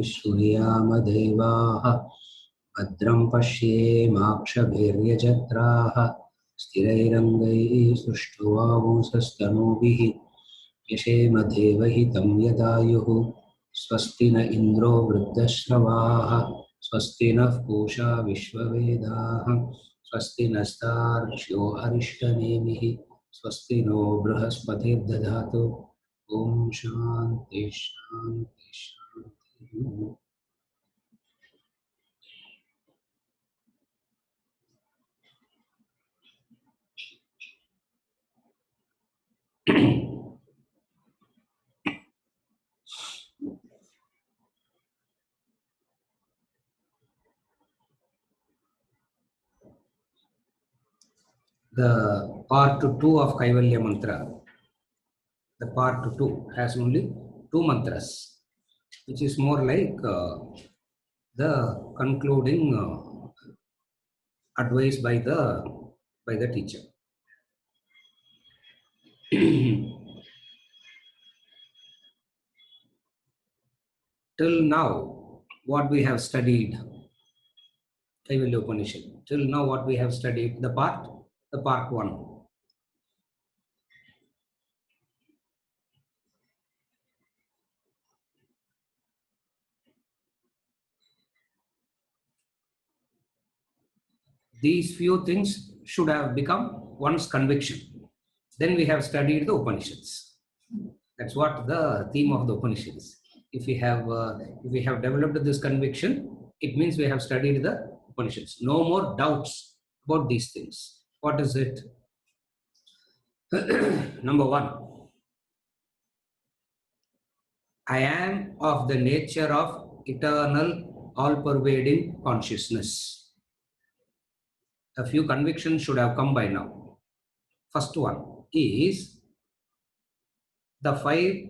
श्रुयामदेवाः भद्रं पश्येमाक्षभिर्यजत्राः स्थिरैरङ्गैः सुष्ठुवागुंसस्तनूभिः यशेमदेवहितं यदायुः स्वस्ति न इन्द्रो वृद्धश्रवाः स्वस्ति नः पूषा विश्ववेदाः स्वस्ति नस्तार्क्ष्यो अरिष्टनेमिः स्वस्ति नो बृहस्पतिर्दधातु ॐ शान्ति शान्ति शान्ति। The part 2 of Kaivalya mantra, the part 2 has only 2 mantras, which is more like the concluding advice by the teacher. Till now, what we have studied, Kaivalya Upanishad. Till now, what we have studied, the part 1. These few things should have become one's conviction. Then we have studied the Upanishads. That's what the theme of the Upanishad is. If we have developed this conviction, it means we have studied the Upanishads. No more doubts about these things. What is it? Number 1. I am of the nature of eternal, all-pervading consciousness. A few convictions should have come by now. First one is the 5,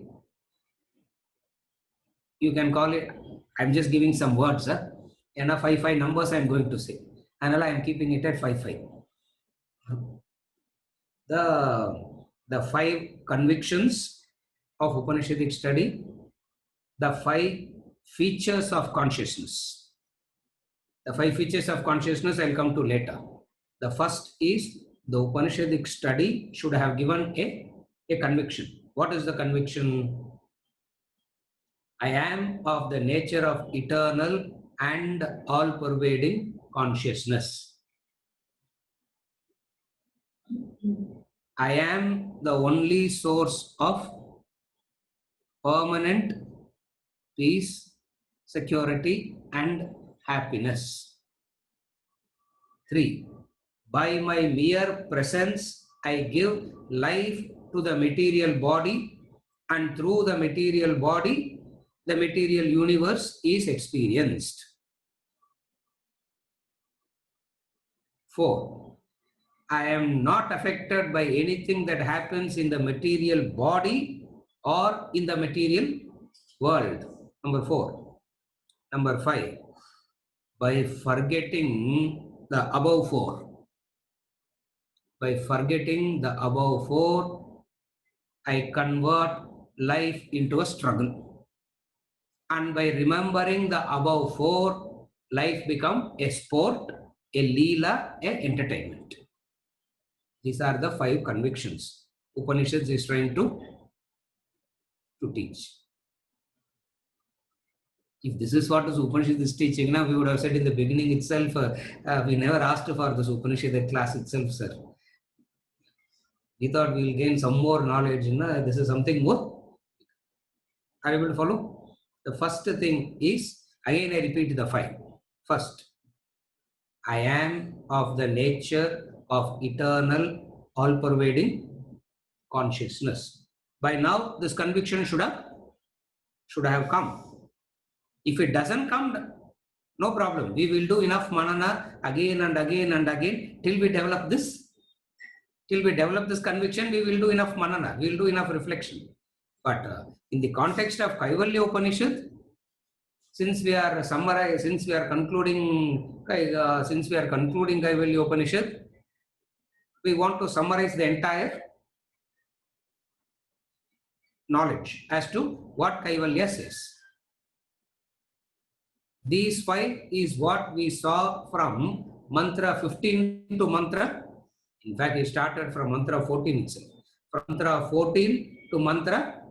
you can call it, I'm just giving some words, and 5 numbers I'm going to say. And I am keeping it at 5. The 5 convictions of Upanishadic study, the 5 features of consciousness. The 5 features of consciousness I'll come to later. The first is the Upanishadic study should have given a conviction. What is the conviction? I am of the nature of eternal and all-pervading consciousness. I am the only source of permanent peace, security, and happiness. 3. By my mere presence, I give life to the material body, and through the material body, the material universe is experienced. 4. I am not affected by anything that happens in the material body or in the material world. Number 4. Number 5. By forgetting the above 4. By forgetting the above 4, I convert life into a struggle. And by remembering the above 4, life becomes a sport, a leela, a entertainment. These are the 5 convictions Upanishads is trying to teach. If this is what Upanishad is teaching, now we would have said in the beginning itself, we never asked for this Upanishad class itself, sir. We thought we will gain some more knowledge. This is something more. Are you able to follow? The first thing is, again I repeat the 5. First, I am of the nature of eternal, all-pervading consciousness. By now, this conviction should have come. If it doesn't come, no problem. We will do enough manana again and again and again till we develop this. Till we develop this conviction, we will do enough manana. We will do enough reflection. But in the context of Kaivalya Upanishad, since we are concluding Kaivalya Upanishad, we want to summarize the entire knowledge as to what Kaivalya says. These 5 is what we saw from mantra 15 to mantra. In fact, it started from mantra 14 itself. From mantra 14 to mantra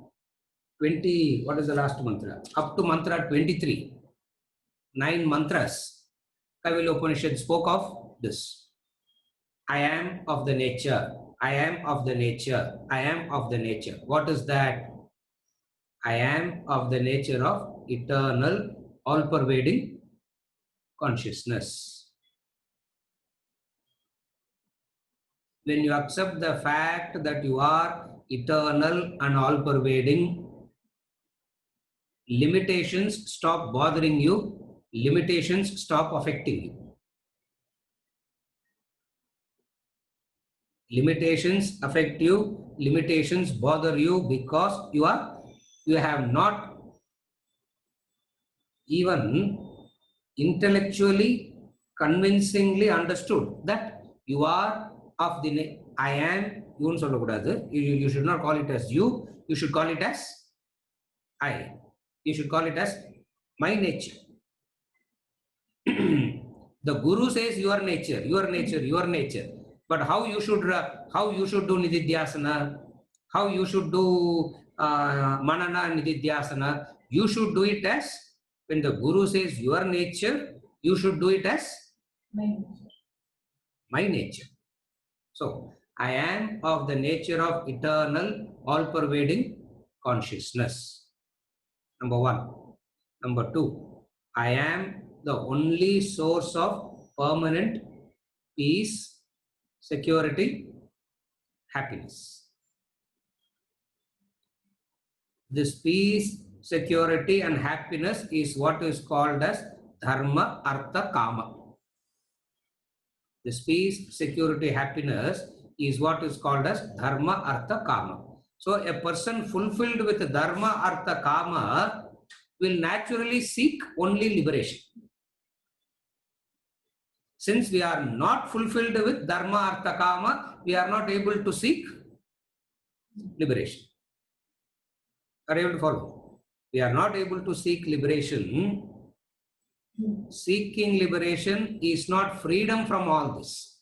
20, what is the last mantra? Up to mantra 23. 9 mantras. Kaivalya Upanishad spoke of this. I am of the nature. I am of the nature. I am of the nature. What is that? I am of the nature of eternal, all-pervading consciousness. When you accept the fact that you are eternal and all-pervading, limitations stop bothering you, limitations stop affecting you. Limitations affect you, limitations bother you because you have not even intellectually convincingly understood that you are of the I am. You should not call it as you should call it as I. You should call it as my nature. The guru says your nature, your nature, your nature. But how you should do nididhyasana, how you should do manana nididhyasana, you should do it as, when the guru says your nature, you should do it as my nature. So I am of the nature of eternal, all-pervading consciousness. Number 1. Number 2, I am the only source of permanent peace, security, happiness. This peace, security, and happiness is what is called as dharma, artha, kama. This peace, security, happiness is what is called as dharma, artha, kama. So a person fulfilled with dharma, artha, kama will naturally seek only liberation. Since we are not fulfilled with dharma, artha, kama, we are not able to seek liberation. Are you able to follow? We are not able to seek liberation. Seeking liberation is not freedom from all this.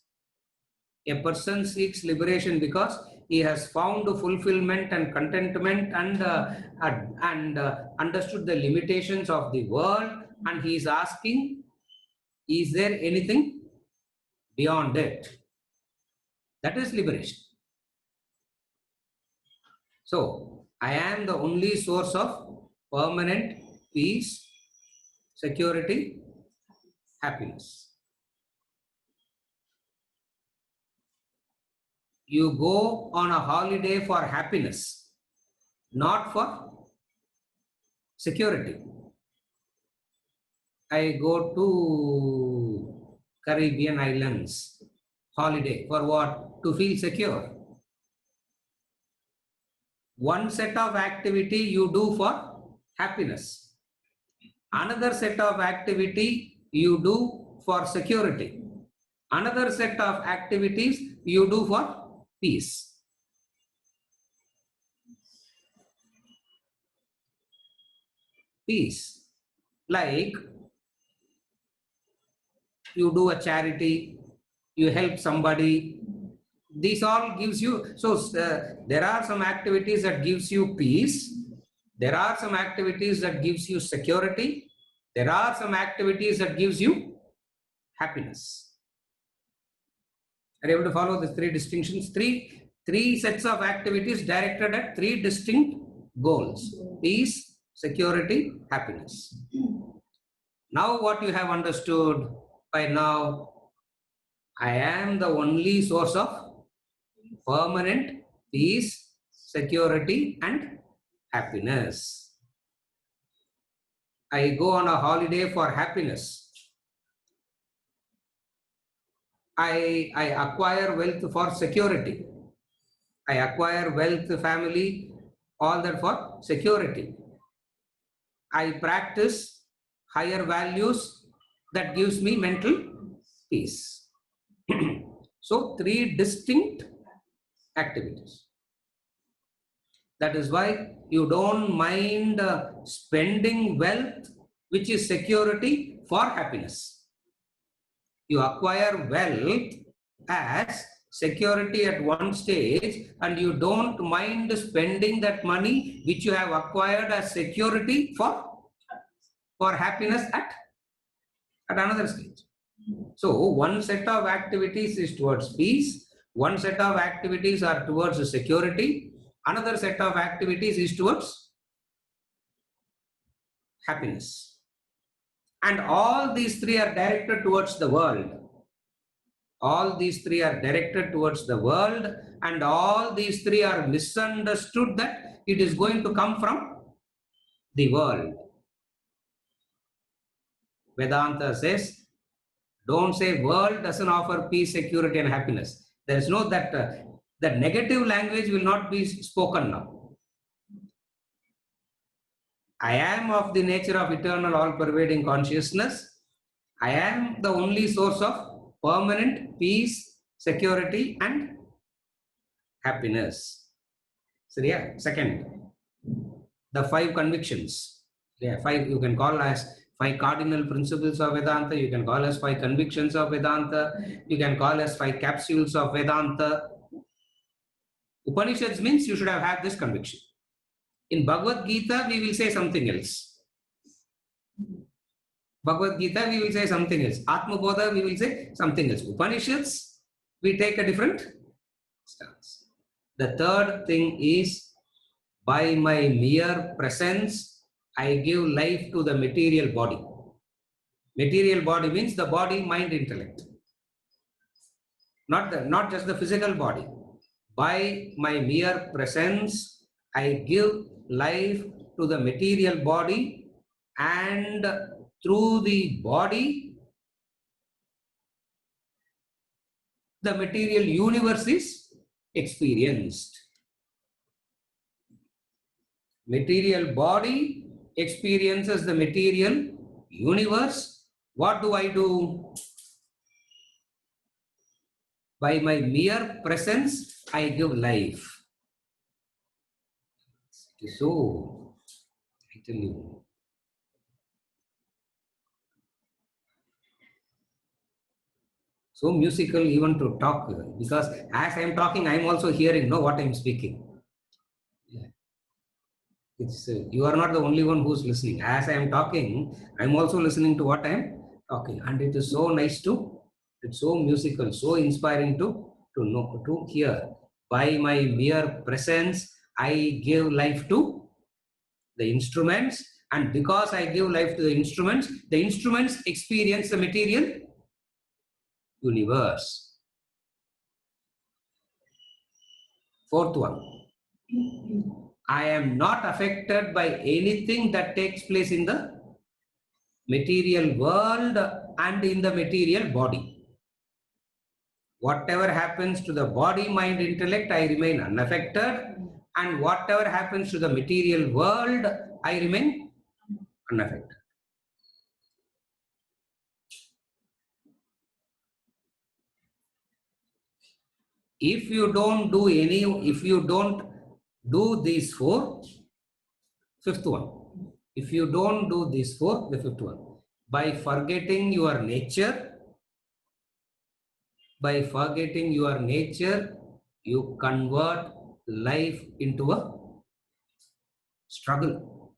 A person seeks liberation because he has found fulfillment and contentment and understood the limitations of the world, and he is asking, is there anything beyond it? That is liberation. So, I am the only source of permanent peace, security, happiness. You go on a holiday for happiness, not for security. I go to Caribbean islands, holiday, for what? To feel secure. One set of activity you do for happiness. Another set of activity you do for security. Another set of activities you do for peace. Peace. Like you do a charity, you help somebody. This all gives you, so there are some activities that gives you peace. There are some activities that gives you security. There are some activities that gives you happiness. Are you able to follow the 3 distinctions? Three sets of activities directed at 3 distinct goals: peace, security, happiness. Now what you have understood by now, I am the only source of permanent peace, security, and happiness. I go on a holiday for happiness. I acquire wealth for security. I acquire wealth, family, all that for security. I practice higher values that gives me mental peace. So 3 distinct activities. That is why you don't mind spending wealth which is security for happiness. You acquire wealth as security at one stage, and you don't mind spending that money which you have acquired as security for happiness at another stage. So one set of activities is towards peace, one set of activities are towards security, another set of activities is towards happiness. And all these three are directed towards the world. All these three are directed towards the world, and all these three are misunderstood that it is going to come from the world. Vedanta says, don't say world doesn't offer peace, security, and happiness. There is no that the negative language will not be spoken now. I am of the nature of eternal, all-pervading consciousness. I am the only source of permanent peace, security, and happiness. So yeah, second, the 5 convictions. Yeah, 5 you can call as 5 cardinal principles of Vedanta. You can call as 5 convictions of Vedanta. You can call as 5 capsules of Vedanta. Upanishads means you should have had this conviction. In Bhagavad Gita, we will say something else. Bhagavad Gita, we will say something else. Atma Bodha, we will say something else. Upanishads, we take a different stance. The third thing is, by my mere presence, I give life to the material body. Material body means the body, mind, intellect. Not just the physical body. By my mere presence, I give life to the material body, and through the body, the material universe is experienced. Material body experiences the material universe. What do I do? By my mere presence, I give life. So, I tell you, so musical even to talk, because as I am talking, I am also hearing what I am speaking. Yeah. It's you are not the only one who's listening. As I am talking, I am also listening to what I am talking, and it is so nice to, it's so musical, so inspiring to know, to hear. By my mere presence, I give life to the instruments, and because I give life to the instruments experience the material universe. Fourth one, I am not affected by anything that takes place in the material world and in the material body. Whatever happens to the body, mind, intellect, I remain unaffected, and whatever happens to the material world, I remain unaffected. If you don't do these 4, fifth one. If you don't do these 4, the fifth one. By forgetting your nature, you convert life into a struggle.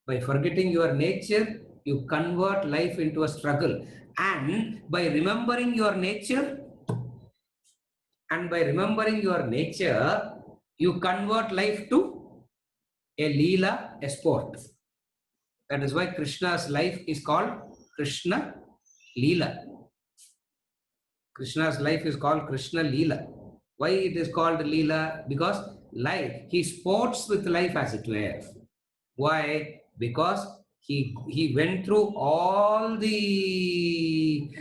By forgetting your nature, you convert life into a struggle. And by remembering your nature, you convert life to a Leela, a sport. That is why Krishna's life is called Krishna Leela. Krishna's life is called Krishna Leela. Why it is called Leela? Because life, he sports with life as it were. Why? Because he went through all the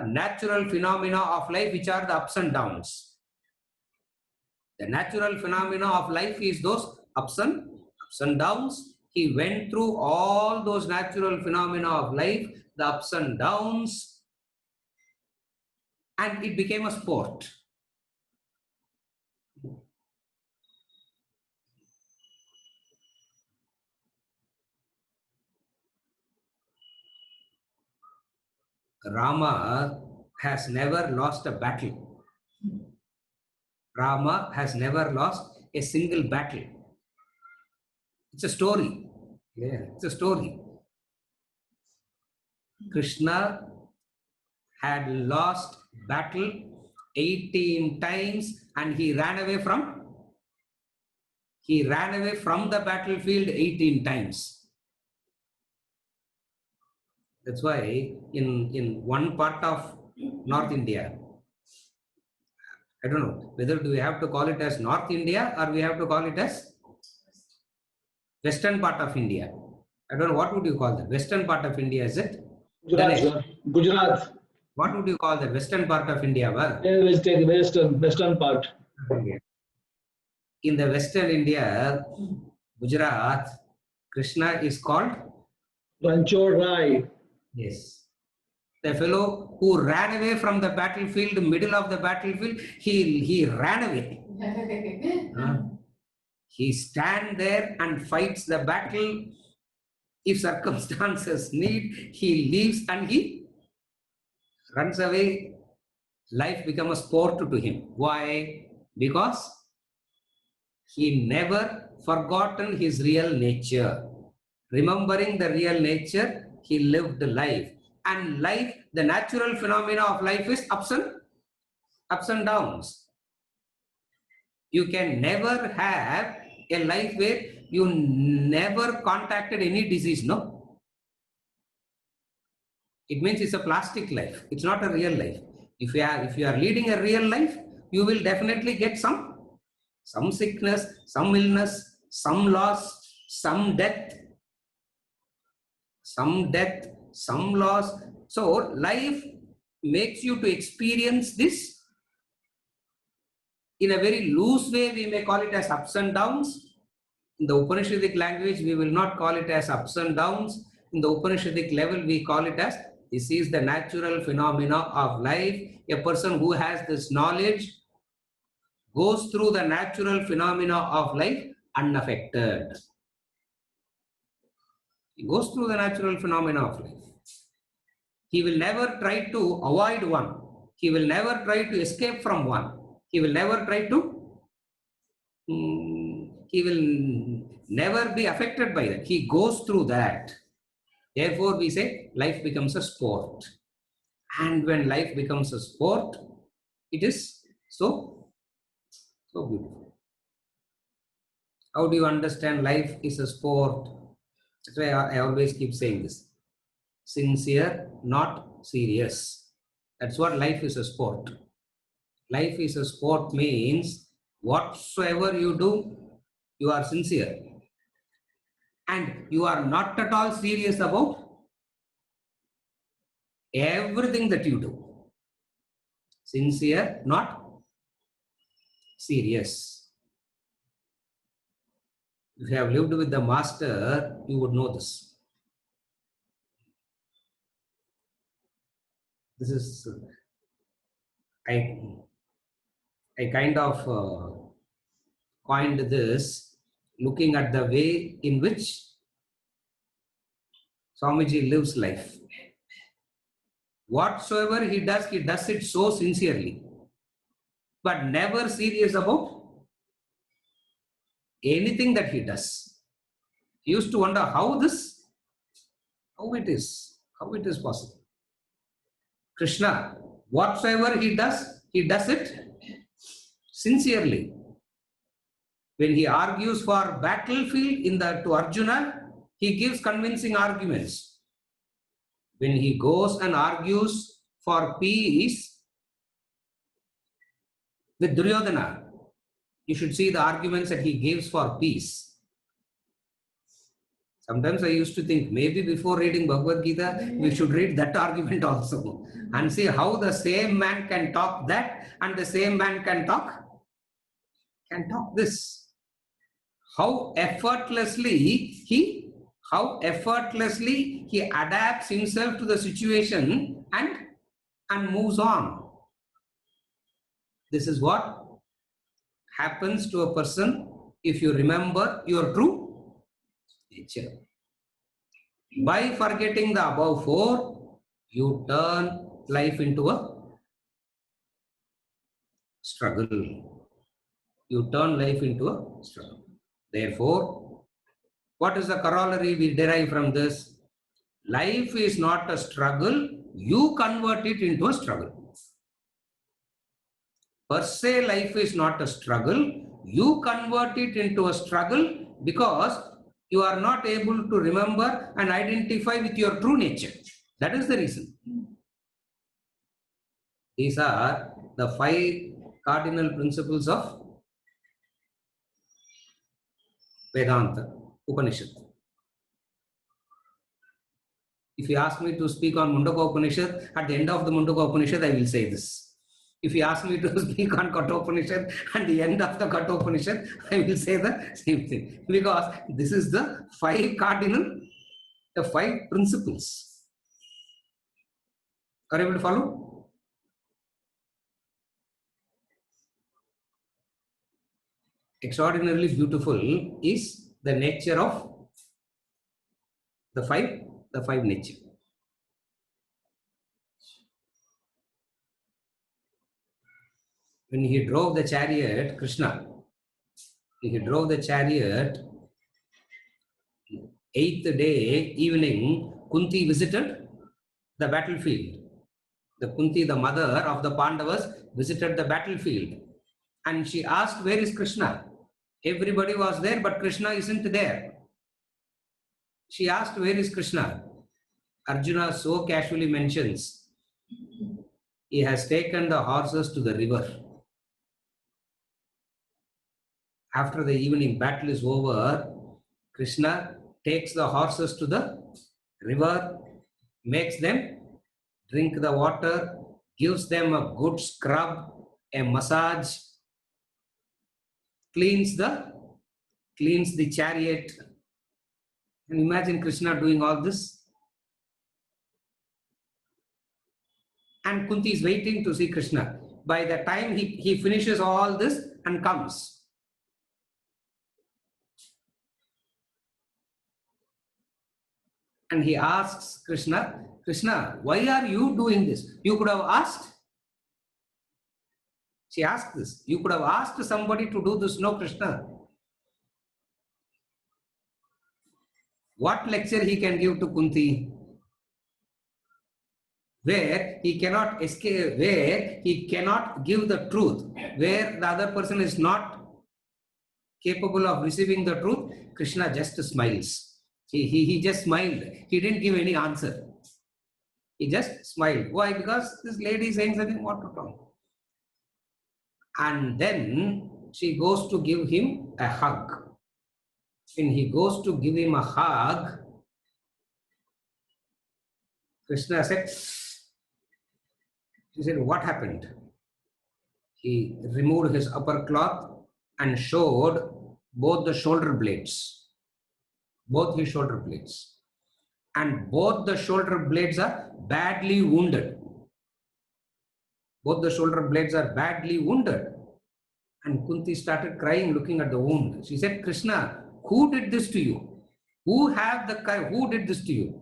natural phenomena of life, which are the ups and downs. The natural phenomena of life is those ups and downs. He went through all those natural phenomena of life, the ups and downs, and it became a sport. Rama has never lost a battle. Rama has never lost a single battle. It's a story. Yeah, it's a story. Krishna had lost battle 18 times and he ran away from the battlefield 18 times. That's why in one part of North India, I don't know whether do we have to call it as North India or we have to call it as western part of India. I don't know, what would you call that? Western part of India, is it? Gujarat, sir. Gujarat. What would you call the western part of India? Well, Yeah, we'll take western part. In the western India, Gujarat, Krishna is called Ranchor Rai. Yes. The fellow who ran away from the battlefield, middle of the battlefield, he ran away. He stands there and fights the battle. If circumstances need, he leaves and he runs away. Life becomes a sport to him. Why? Because he never forgotten his real nature. Remembering the real nature, he lived life. And life, the natural phenomena of life is ups and downs. You can never have a life where you never contacted any disease, no? It means it's a plastic life. It's not a real life. If you are leading a real life, you will definitely get some sickness, some illness, some loss, some death, some loss. So life makes you to experience this in a very loose way. We may call it as ups and downs. In the Upanishadic language, we will not call it as ups and downs. In the Upanishadic level, we call it as this is the natural phenomena of life. A person who has this knowledge goes through the natural phenomena of life unaffected. He goes through the natural phenomena of life. He will never try to avoid one. He will never try to escape from one. He will never try to, he will never be affected by that. He goes through that. Therefore, we say life becomes a sport. And when life becomes a sport, it is so beautiful. How do you understand life is a sport? That's why I always keep saying this. Sincere, not serious. That's what life is a sport. Life is a sport means whatsoever you do, you are sincere. And you are not at all serious about everything that you do. Sincere, not serious. If you have lived with the master, you would know this. This is, I kind of coined this looking at the way in which Swamiji lives life. Whatsoever he does it so sincerely, but never serious about anything that he does. He used to wonder how it is possible. Krishna, whatsoever he does it sincerely. When he argues for battlefield to Arjuna, he gives convincing arguments. When he goes and argues for peace with Duryodhana, you should see the arguments that he gives for peace. Sometimes I used to think maybe before reading Bhagavad Gita, we should read that argument also and see how the same man can talk that and the same man can talk this. How effortlessly he adapts himself to the situation and moves on. This is what happens to a person if you remember your true nature. By forgetting the above four, You turn life into a struggle. You turn life into a struggle. Therefore, what is the corollary we derive from this? Life is not a struggle, you convert it into a struggle. Per se, life is not a struggle, you convert it into a struggle because you are not able to remember and identify with your true nature. That is the reason. These are the 5 cardinal principles of Vedanta, Upanishad. If you ask me to speak on Mundaka Upanishad, at the end of the Mundaka Upanishad, I will say this. If you ask me to speak on Katha Upanishad, at the end of the Katha Upanishad, I will say the same thing. Because this is the 5 cardinal, the 5 principles. Are you able to follow? Extraordinarily beautiful is the nature of the five nature. When he drove the chariot, Krishna, he drove the chariot, 8th day evening, Kunti visited the battlefield. The Kunti, the mother of the Pandavas, visited the battlefield. And she asked, where is Krishna? Everybody was there, but Krishna isn't there. She asked, where is Krishna? Arjuna so casually mentions, he has taken the horses to the river. After the evening battle is over, Krishna takes the horses to the river, makes them drink the water, gives them a good scrub, a massage, cleans the chariot. And imagine Krishna doing all this. And Kunti is waiting to see Krishna. By the time he finishes all this and comes. And he asks Krishna, Krishna, why are you doing this? You could have asked. She asked this. You could have asked somebody to do this. No, Krishna. What lecture he can give to Kunti? Where he cannot escape, where he cannot give the truth, where the other person is not capable of receiving the truth, Krishna just smiles. He just smiled. He didn't give any answer. He just smiled. Why? Because this lady is saying something, what to talk. And then she goes to give him a hug. When he goes to give him a hug, Krishna said, she said, what happened? He removed his upper cloth and showed both the shoulder blades. Both his shoulder blades. And both the shoulder blades are badly wounded. Both the shoulder blades are badly wounded. And Kunti started crying, looking at the wound. She said, Krishna, who did this to you? Who did this to you?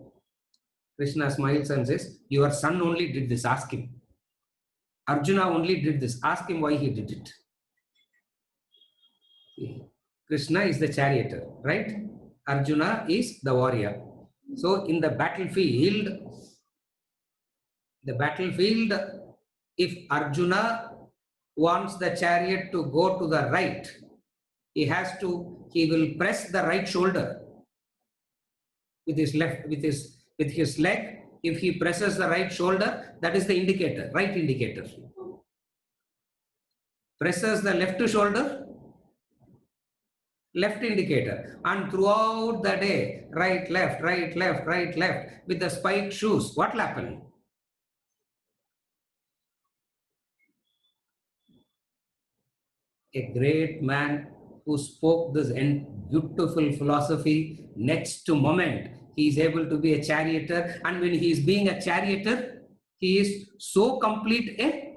Krishna smiles and says, your son only did this, ask him. Arjuna only did this, ask him why he did it. Krishna is the charioteer, right? Arjuna is the warrior. So in the battlefield, if Arjuna wants the chariot to go to the right, he will press the right shoulder with his leg. If he presses the right shoulder, that is the indicator, right indicator. Presses the left shoulder, left indicator. And throughout the day, right, left, right, left, right, left, with the spiked shoes, what will happen? A great man who spoke this beautiful philosophy, next moment, he is able to be a charioteer. And when he is being a charioteer, he is so complete a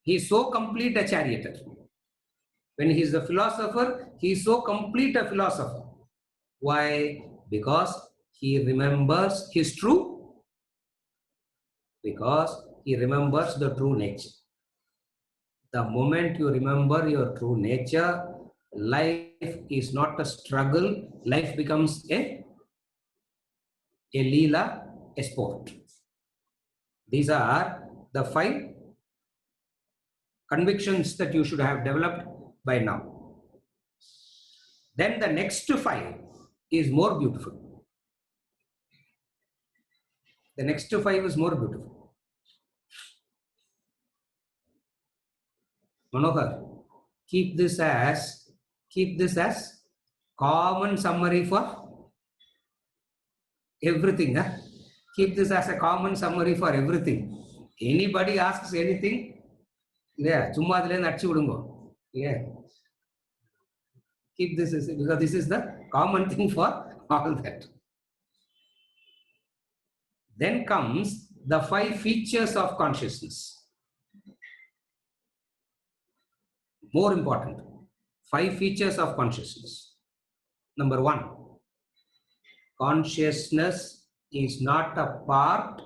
charioteer. When he is a philosopher, he is so complete a philosopher. Why? Because he remembers his true because he remembers the true nature. The moment you remember your true nature, life is not a struggle, life becomes a leela, a sport. These are the 5 convictions that you should have developed by now. Then the next 5 is more beautiful. The next 5 is more beautiful. Manohar, keep this as common summary for everything. Huh? Keep this as a common summary for everything. Anybody asks anything, yeah, yeah. Keep this because this is the common thing for all that. Then comes the 5 features of consciousness. More important, 5 features of consciousness. Number 1, consciousness is not a part,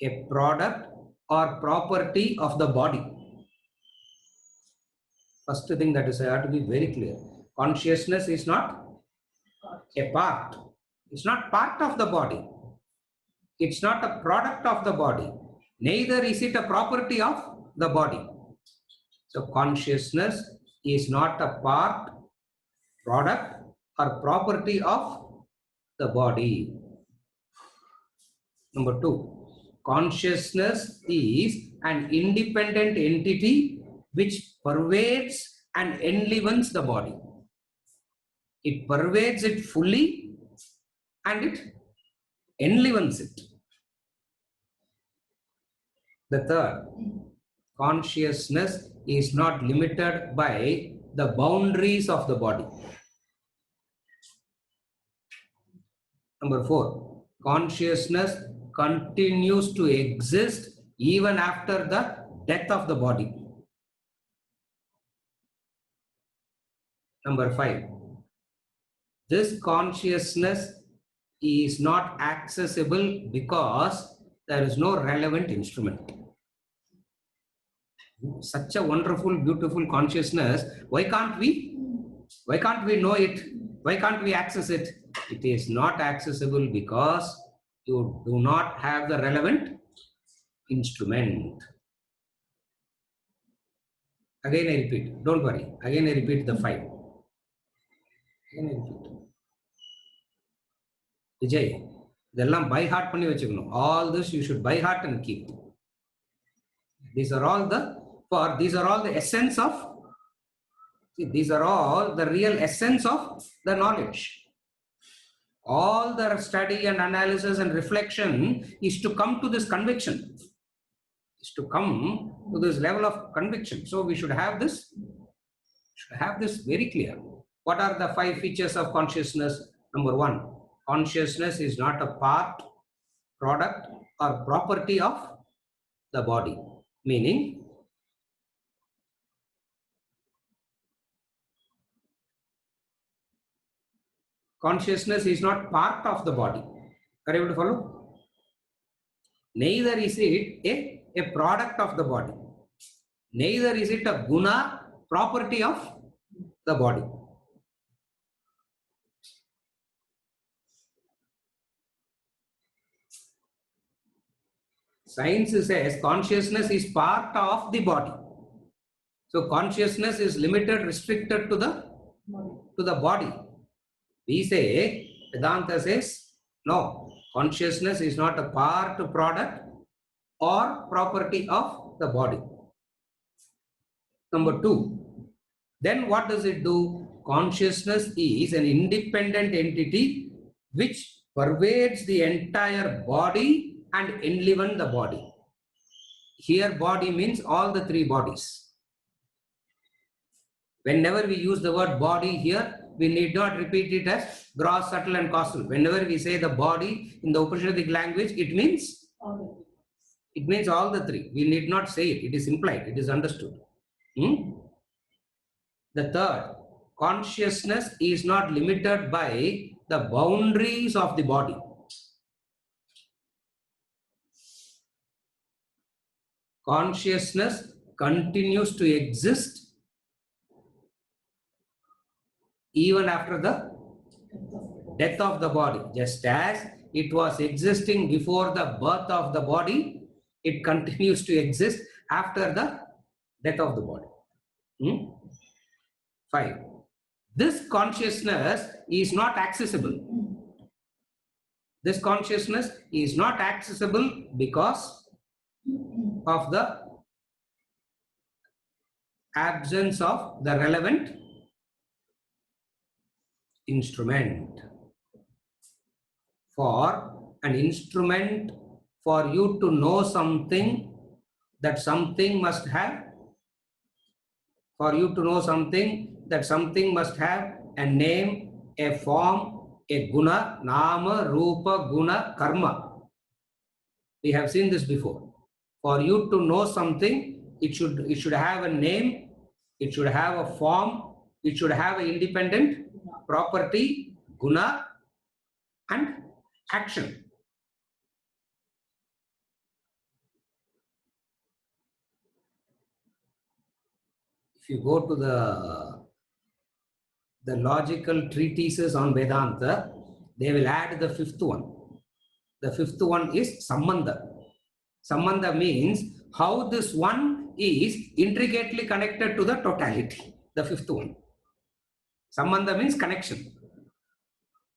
a product, or property of the body. First thing that is, I have to be very clear. Consciousness is not a part. It's not part of the body. It's not a product of the body. Neither is it a property of the body. So consciousness is not a part, product, or property of the body. Number 2, consciousness is an independent entity which pervades and enlivens the body. It pervades it fully and it enlivens it. The third, consciousness is not limited by the boundaries of the body. Number 4, consciousness continues to exist even after the death of the body. Number 5, this consciousness is not accessible because there is no relevant instrument. Such a wonderful, beautiful consciousness. Why can't we know it? Why can't we access it? It is not accessible because you do not have the relevant instrument. Again I repeat, don't worry. Again I repeat the 5. Again I repeat. Vijay, இதெல்லாம் by heart பண்ணி வச்சுக்கணும். All this you should by heart and keep. These are all the essence of, these are all the real essence of the knowledge. All the study and analysis and reflection is to come to this conviction, is to come to this level of conviction. So we should have this very clear. What are the 5 features of consciousness? Number 1, consciousness is not a part, product, or property of the body. Meaning, consciousness is not part of the body. Are you able to follow? Neither is it a product of the body. Neither is it a guna, property of the body. Science says consciousness is part of the body. So consciousness is limited, restricted to the body. We say, Vedanta says, no, consciousness is not a part, product, or property of the body. Number 2, then what does it do? Consciousness is an independent entity which pervades the entire body and enliven the body. Here body means all the 3 bodies. Whenever we use the word body here, we need not repeat it as gross, subtle, and causal. Whenever we say the body in the Upanishadic language, it means all the 3. We need not say it. It is implied. It is understood. The third, consciousness is not limited by the boundaries of the body. consciousness continues to exist even after the death of the body. Just as it was existing before the birth of the body, it continues to exist after the death of the body. 5. This consciousness is not accessible. This consciousness is not accessible because of the absence of the relevant instrument. For an instrument, for you to know something, that something must have, for you to know something, that something must have a name, a form, a guna, nama, rupa, guna, karma. We have seen this before. For you to know something, it should have a name, it should have a form, it should have an independent property, guna, and action. If you go to the logical treatises on Vedanta, they will add the 5th one. The 5th one is Sambandha. Sambandha means how this one is intricately connected to the totality. The 5th one. Sambandha means connection.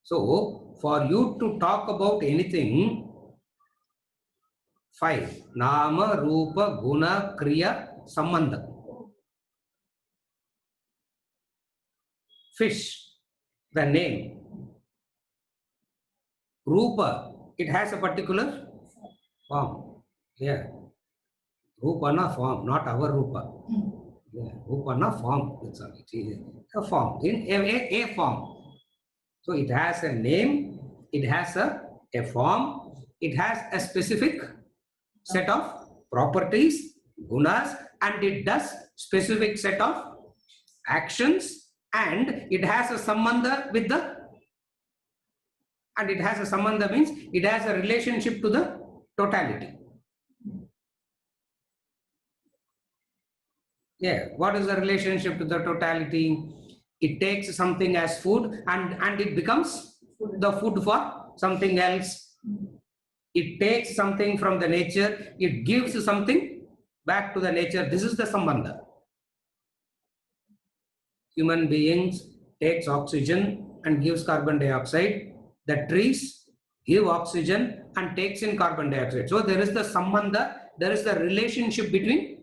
So, for you to talk about anything, 5. Nama, Rupa, Guna, Kriya, Sambandha. Fish, the name. Rupa, it has a particular form. Yeah. Rupana form, not our Rupa. Yeah. Rupana form. That's all. A form. In a form. So it has a name, it has a form, it has a specific set of properties, gunas, and it does specific set of actions, and it has a sambandha with the, and it has a sambandha means it has a relationship to the totality. Yeah, what is the relationship to the totality? It takes something as food and it becomes the food for something else. It takes something from the nature, it gives something back to the nature. This is the sambandha. Human beings takes oxygen and gives carbon dioxide. The trees give oxygen and takes in carbon dioxide. So there is the sambandha, there is the relationship between.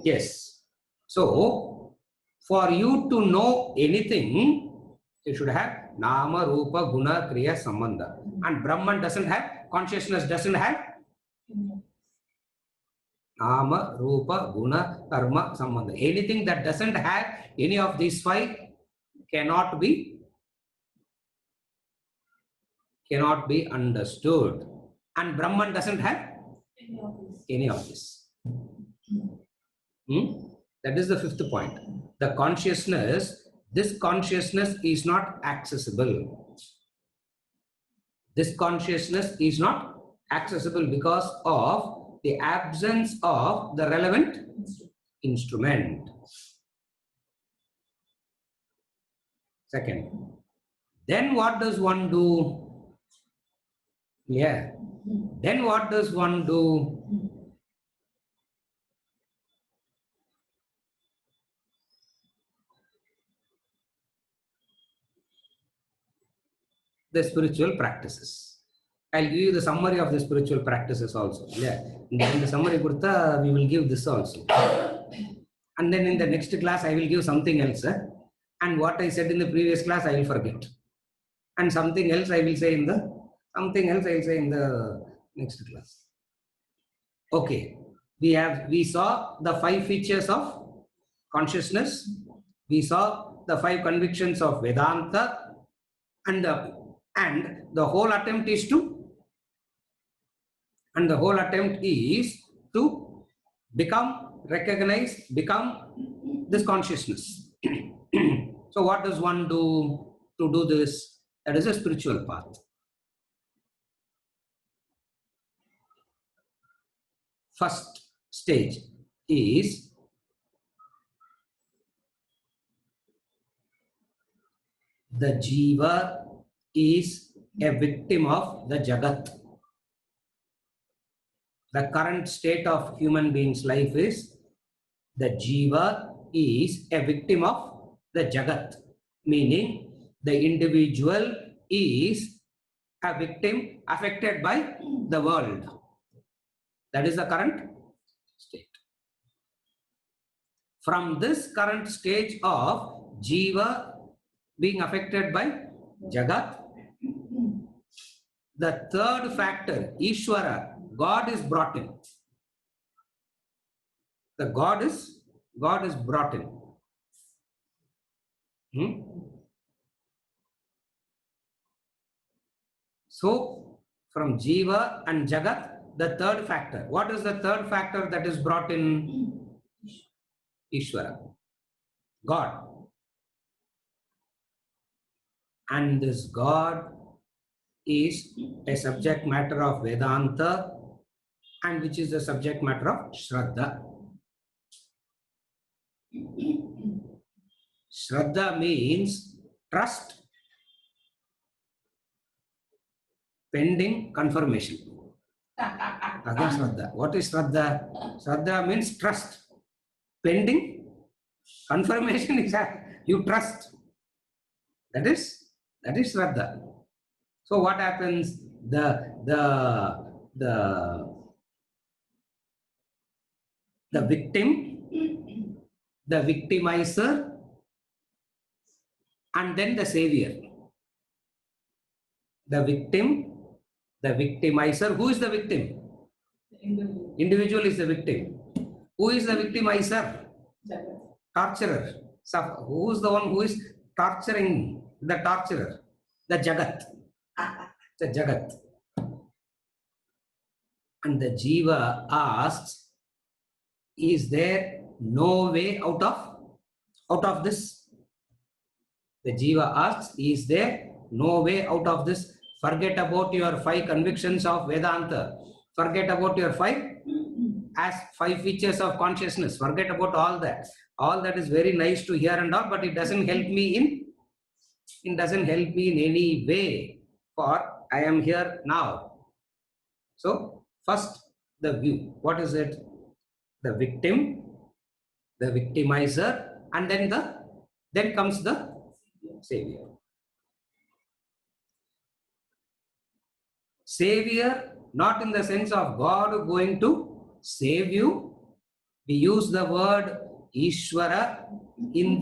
Yes. So for you to know anything, you should have nama, rupa, guna, kriya, sambandha. And Brahman doesn't have, consciousness doesn't have nama, rupa, guna, karma, sambandha. Anything that doesn't have any of these 5 cannot be understood. And Brahman doesn't have any of this. That is the 5th point. The consciousness, this consciousness is not accessible. This consciousness is not accessible because of the absence of the relevant instrument. Second, then what does one do? Yeah. Then what does one do? The spiritual practices. I'll give you the summary of the spiritual practices also. Yeah. In the summary, we will give this also. And then in the next class, I will give something else. And what I said in the previous class, I will forget. And something else I will say in the next class. Okay. We saw the 5 features of consciousness. We saw the 5 convictions of Vedanta, and the whole attempt is to recognize this consciousness. So what does one do to do this? That is a spiritual path. first stage is the jiva is a victim of the jagat. The current state of human being's life is the jiva is a victim of the jagat, meaning the individual is a victim affected by the world. That is the current state. From this current stage of jiva being affected by jagat, the third factor, Ishvara, God is brought in. The God is brought in. So, from jiva and jagat, the third factor. What is the third factor that is brought in? Ishvara, God. And this God is a subject matter of Vedanta, and which is the subject matter of Shraddha. Shraddha means trust pending confirmation. Again, Shraddha. What is Shraddha? Shraddha means trust pending confirmation. Is that you trust. That is Shraddha. So what happens? The victim, the victimizer, and then the savior. The victim, the victimizer. Who is the victim? Individual is the victim. Who is the victimizer? Torturer. Who is the one who is torturing the torturer? The jagat. The jagat. And the jiva asks, is there no way out of this? The jiva asks, is there no way out of this? Forget about your 5 convictions of Vedanta. Forget about your 5 features of consciousness. Forget about all that. All that is very nice to hear and all, but it doesn't help me in any way, for I am here now. So first the view. What is it? The victim, the victimizer, and then comes the savior. Savior, not in the sense of God going to save you. We use the word Ishvara in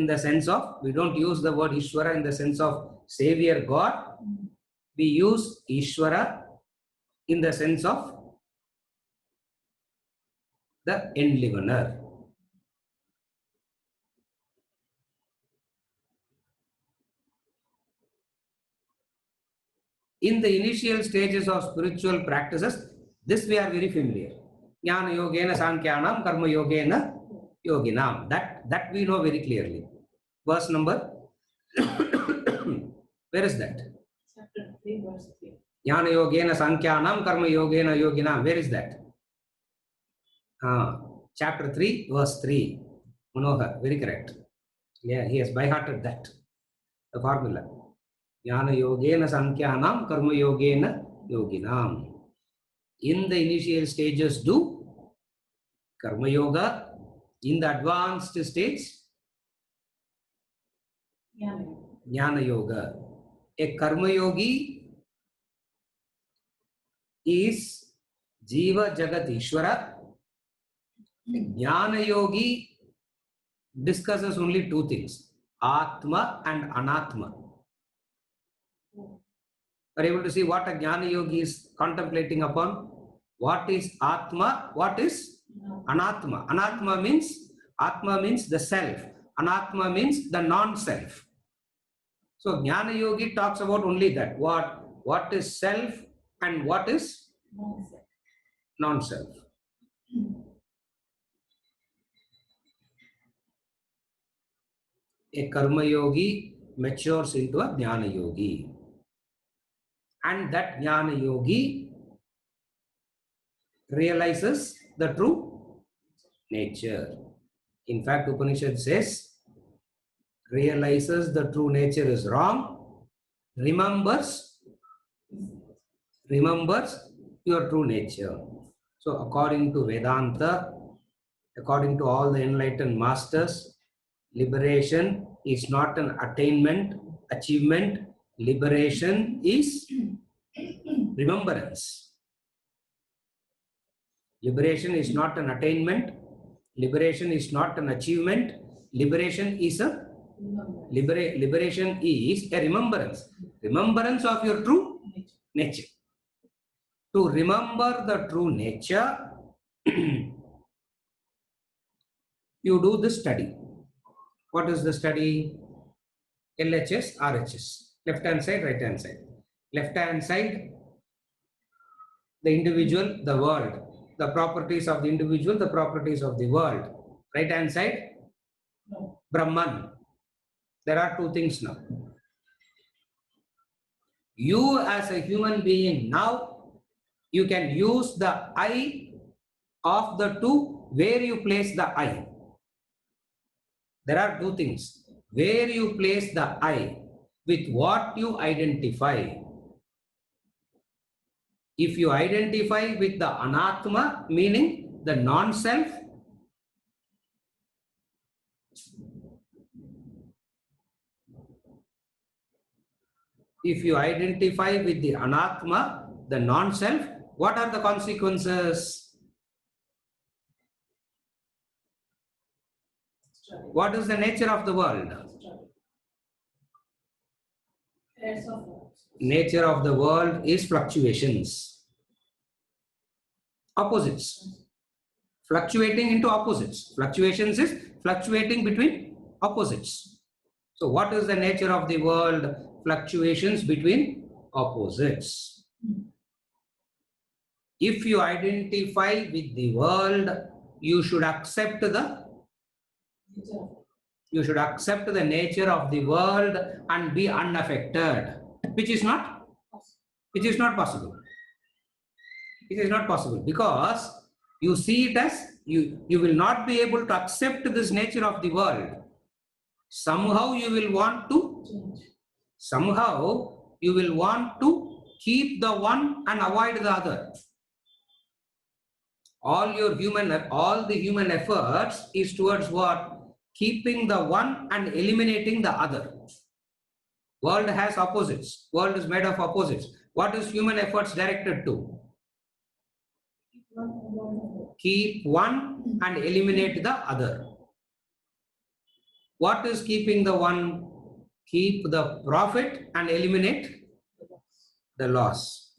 the sense of, we don't use the word Ishvara in the sense of savior God. We use Ishvara in the sense of the enlivener. In the initial stages of spiritual practices, this we are very familiar. Jnana yogena sankyanam, karma yogena yoginam. That we know very clearly. Verse number, where is that? Chapter 3, verse 3. Jnana yogena sankyanam, karma yogena yoginam. Where is that? Chapter 3, verse 3. Manohar, very correct. Yeah, he has by-hearted that, the formula. Jnana yogena sankyanam, karma yogena yoginam. In the initial stages, do karma yoga. In the advanced states, jnana yoga. A karma yogi is jiva jagat ishvara. Jnana yogi discusses only 2 things, Atma and Anatma. Are you able to see what a Jnana yogi is contemplating upon? What is Atma? What is Anatma? Anatma means, Atma means the self. Anatma means the non-self. So Jnana yogi talks about only that. What is self and what is non-self. A karma yogi matures into a jnana yogi. And that jnana yogi realizes the true nature. In fact, Upanishad says, realizes the true nature is wrong, remembers your true nature. So according to Vedanta, according to all the enlightened masters, liberation is not an attainment, achievement. Liberation is remembrance. Liberation is not an attainment. Liberation is not an achievement. Liberation is a liberation is a remembrance. Remembrance of your true nature. To remember the true nature, you do the study. What is the study? LHS, RHS. Left hand side, right hand side. Left hand side, the individual, the world. The properties of the individual, the properties of the world. Right hand side, Brahman. There are two things now. You as a human being now, you can use the I of the two, where you place the I. There are two things. Where you place the I, with what you identify. If you identify with the anatma, meaning the non-self, if you identify with the anatma, the non-self, what are the consequences? What is the nature of the world? Nature of the world is fluctuations. Opposites. Fluctuating into opposites. Fluctuations is fluctuating between opposites. So what is the nature of the world? Fluctuations between opposites. If you identify with the world, you should accept the nature of the world and be unaffected, which is not possible. It is not possible because you see it as you will not be able to accept this nature of the world. Somehow you will want to keep the one and avoid the other. All the human efforts is towards what? Keeping the one and eliminating the other. World has opposites. World is made of opposites. What is human efforts directed to? Keep one and eliminate the other. What is keeping the one? Keep the profit and eliminate the loss.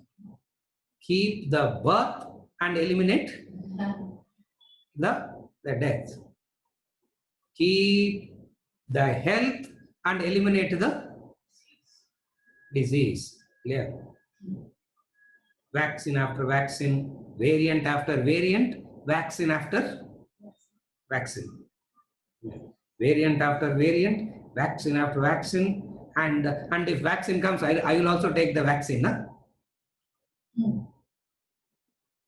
Keep the birth and eliminate the death. Keep the health and eliminate the disease. Clear? Vaccine after vaccine, variant after variant, vaccine after vaccine. Variant after variant, vaccine after vaccine, and if vaccine comes, I will also take the vaccine. Huh?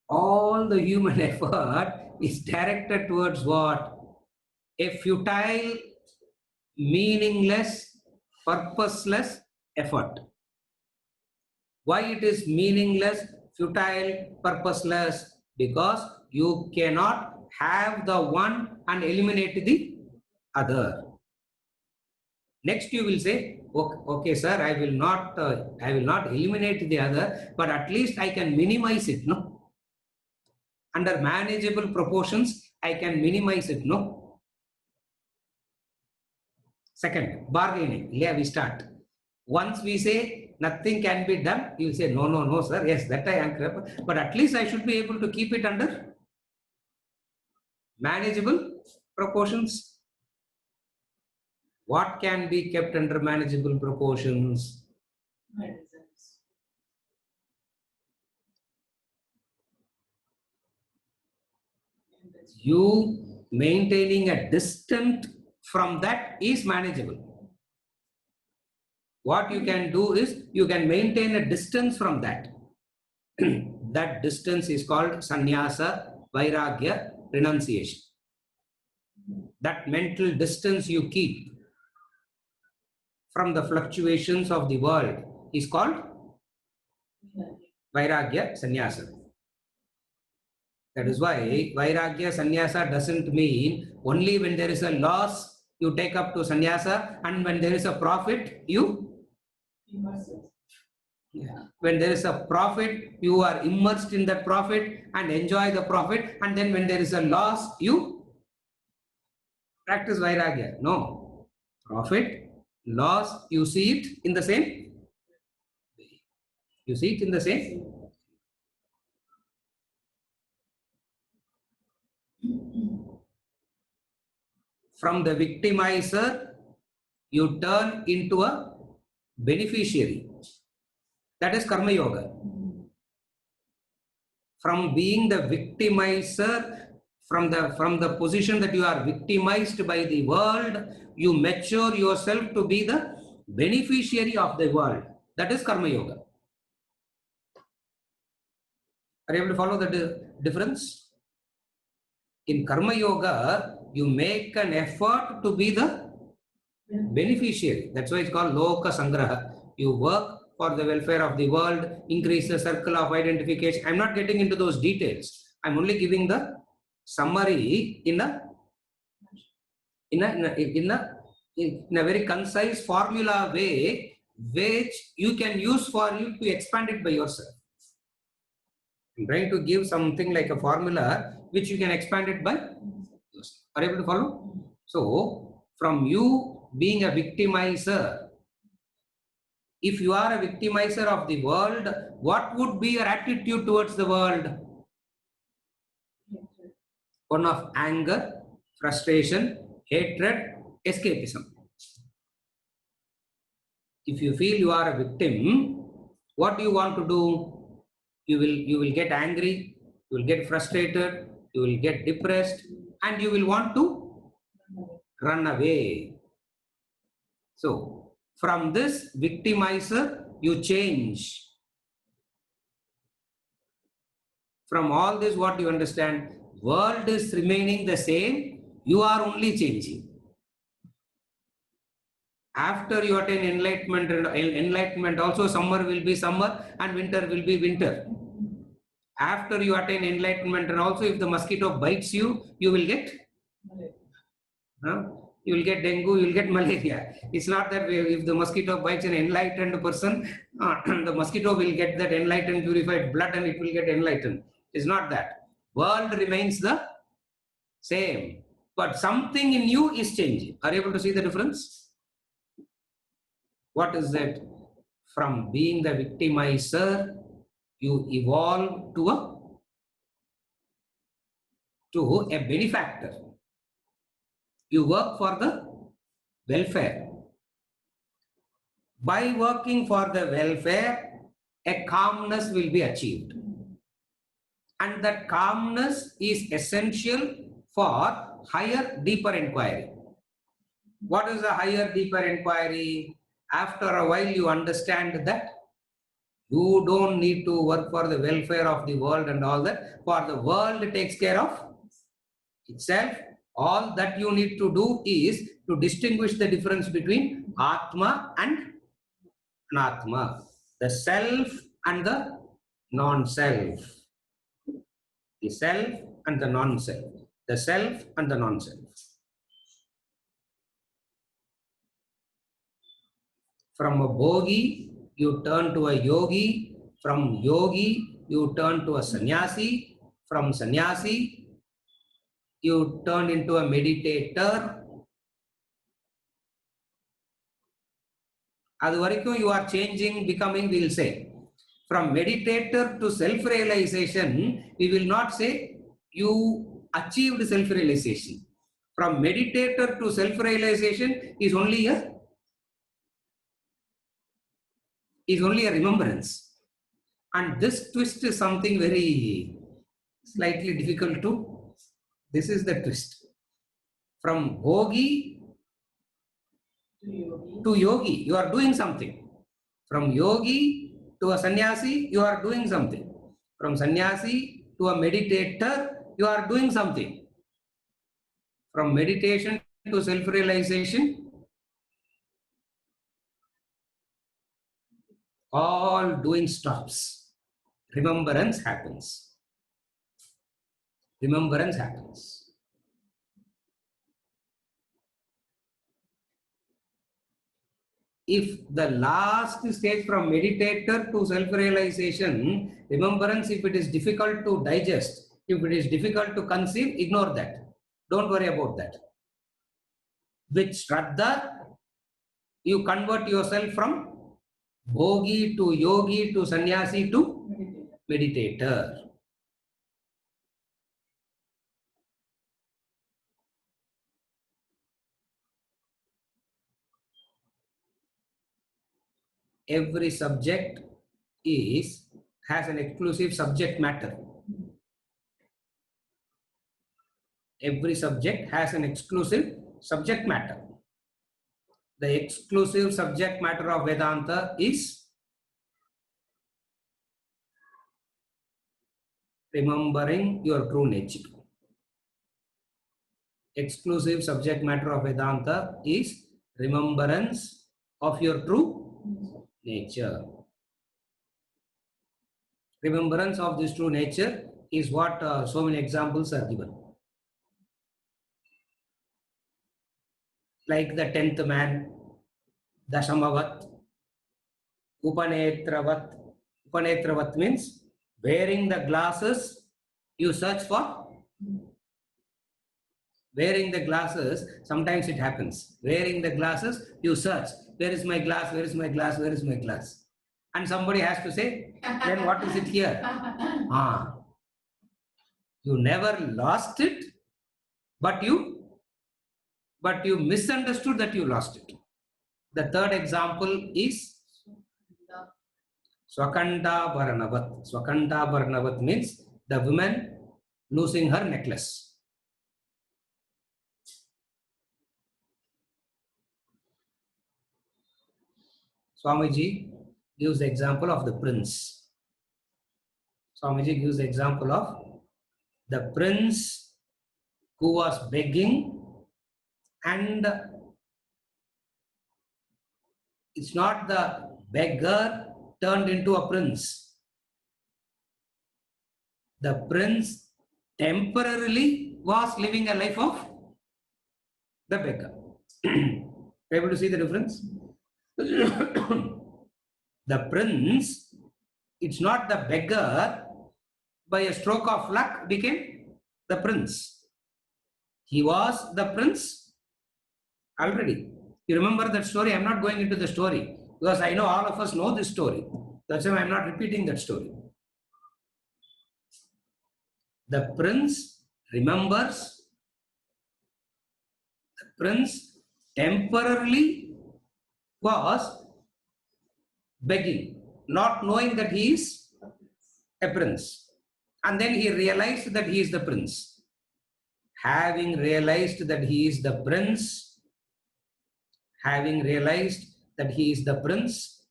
All the human effort is directed towards what? A futile, meaningless, purposeless effort. Why it is meaningless, futile, purposeless? Because you cannot have the one and eliminate the other. Next you will say, okay sir, I will not eliminate the other, but at least I can minimize it, no? Under manageable proportions, I can minimize it, no? Second, bargaining. Yeah, we start. Once we say nothing can be done, you say no sir, yes, that I agree, but at least I should be able to keep it under manageable proportions. What can be kept under manageable proportions? You maintaining a distance from that is manageable. What you can do is you can maintain a distance from that. that distance is called sannyasa, vairagya, renunciation. That mental distance you keep from the fluctuations of the world is called vairagya, sannyasa. That is why vairagya, sannyasa doesn't mean only when there is a loss you take up to sannyasa, and when there is a profit you. When there is a profit, you are immersed in that profit and enjoy the profit, and then when there is a loss, you practice vairagya. No. Profit, loss, you see it in the same way. You see it in the same. From the victimizer, you turn into a beneficiary. That is karma yoga. From being the victimizer, from the position that you are victimized by the world, you mature yourself to be the beneficiary of the world. That is karma yoga. Are you able to follow the difference? In karma yoga, you make an effort to be the beneficiary. That's why it's called loka sangraha. You work for the welfare of the world, increase the circle of identification. I'm not getting into those details. I'm only giving the summary in a very concise formula way, which you can use for you to expand it by yourself. I'm trying to give something like a formula which you can expand it by yourself. Are you able to follow? So, from you being a victimizer, if you are a victimizer of the world, what would be your attitude towards the world? One of anger, frustration, hatred, escapism. If you feel you are a victim, what do you want to do? You will get angry, you will get frustrated, you will get depressed, and you will want to run away. So, from this victimizer, you change. From all this, what do you understand? World is remaining the same, you are only changing. After you attain enlightenment also, summer will be summer and winter will be winter. After you attain enlightenment, and also if the mosquito bites you, you will get you will get dengue, you will get malaria. It's not that if the mosquito bites an enlightened person, the mosquito will get that enlightened, purified blood and it will get enlightened. It's not that. World remains the same, but something in you is changing. Are you able to see the difference? What is that? From being the victimizer, you evolve to a benefactor. You work for the welfare. By working for the welfare, a calmness will be achieved. And that calmness is essential for higher, deeper inquiry. What is a higher, deeper inquiry? After a while, you understand that you don't need to work for the welfare of the world and all that. For the world takes care of itself. All that you need to do is to distinguish the difference between Atma and Anatma, the self and the non-self, the self and the non-self, the self and the non-self. From a bhogi, you turn to a yogi. From yogi, you turn to a sannyasi. From sannyasi, you turn into a meditator. Adu varaikum you are changing, becoming, we will say. From meditator to self-realization, we will not say you achieved self-realization. From meditator to self-realization is only a remembrance. And this twist is something very slightly difficult to. This is the twist. From bhogi to yogi, you are doing something. From yogi to a sannyasi, you are doing something. From sannyasi to a meditator, you are doing something. From meditation to self-realization, all doing stops. Remembrance happens. Remembrance happens. If the last stage from meditator to self-realization, remembrance, if it is difficult to digest, if it is difficult to conceive, ignore that. Don't worry about that. With Shraddha, you convert yourself from bhogi to yogi to sannyasi to meditator. Every subject has an exclusive subject matter. Every subject has an exclusive subject matter. The exclusive subject matter of Vedanta is remembering your true nature. Exclusive subject matter of Vedanta is remembrance of your true nature. Remembrance of this true nature is what so many examples are given. Like the 10th man, Dashamavat, Upanetravat. Upanetravat means wearing the glasses, you search for. Wearing the glasses, sometimes it happens. Wearing the glasses, you search. Where is my glass? Where is my glass? Where is my glass? And somebody has to say, then what is it here? You never lost it, but you misunderstood that you lost it. The third example is Swakanta Bharanavat. Swakanta Bharanavat means the woman losing her necklace. Swamiji gives the example of the prince. Swamiji gives the example of the prince who was begging, and it's not the beggar turned into a prince. The prince temporarily was living a life of the beggar. Able to see the difference? The prince, it's not the beggar, by a stroke of luck became the prince. He was the prince already. You remember that story? I'm not going into the story because I know all of us know this story. That's why I'm not repeating that story. The prince remembers. The prince temporarily was begging, not knowing that he is a prince. And then he realized that he is the prince. Having realized that he is the prince,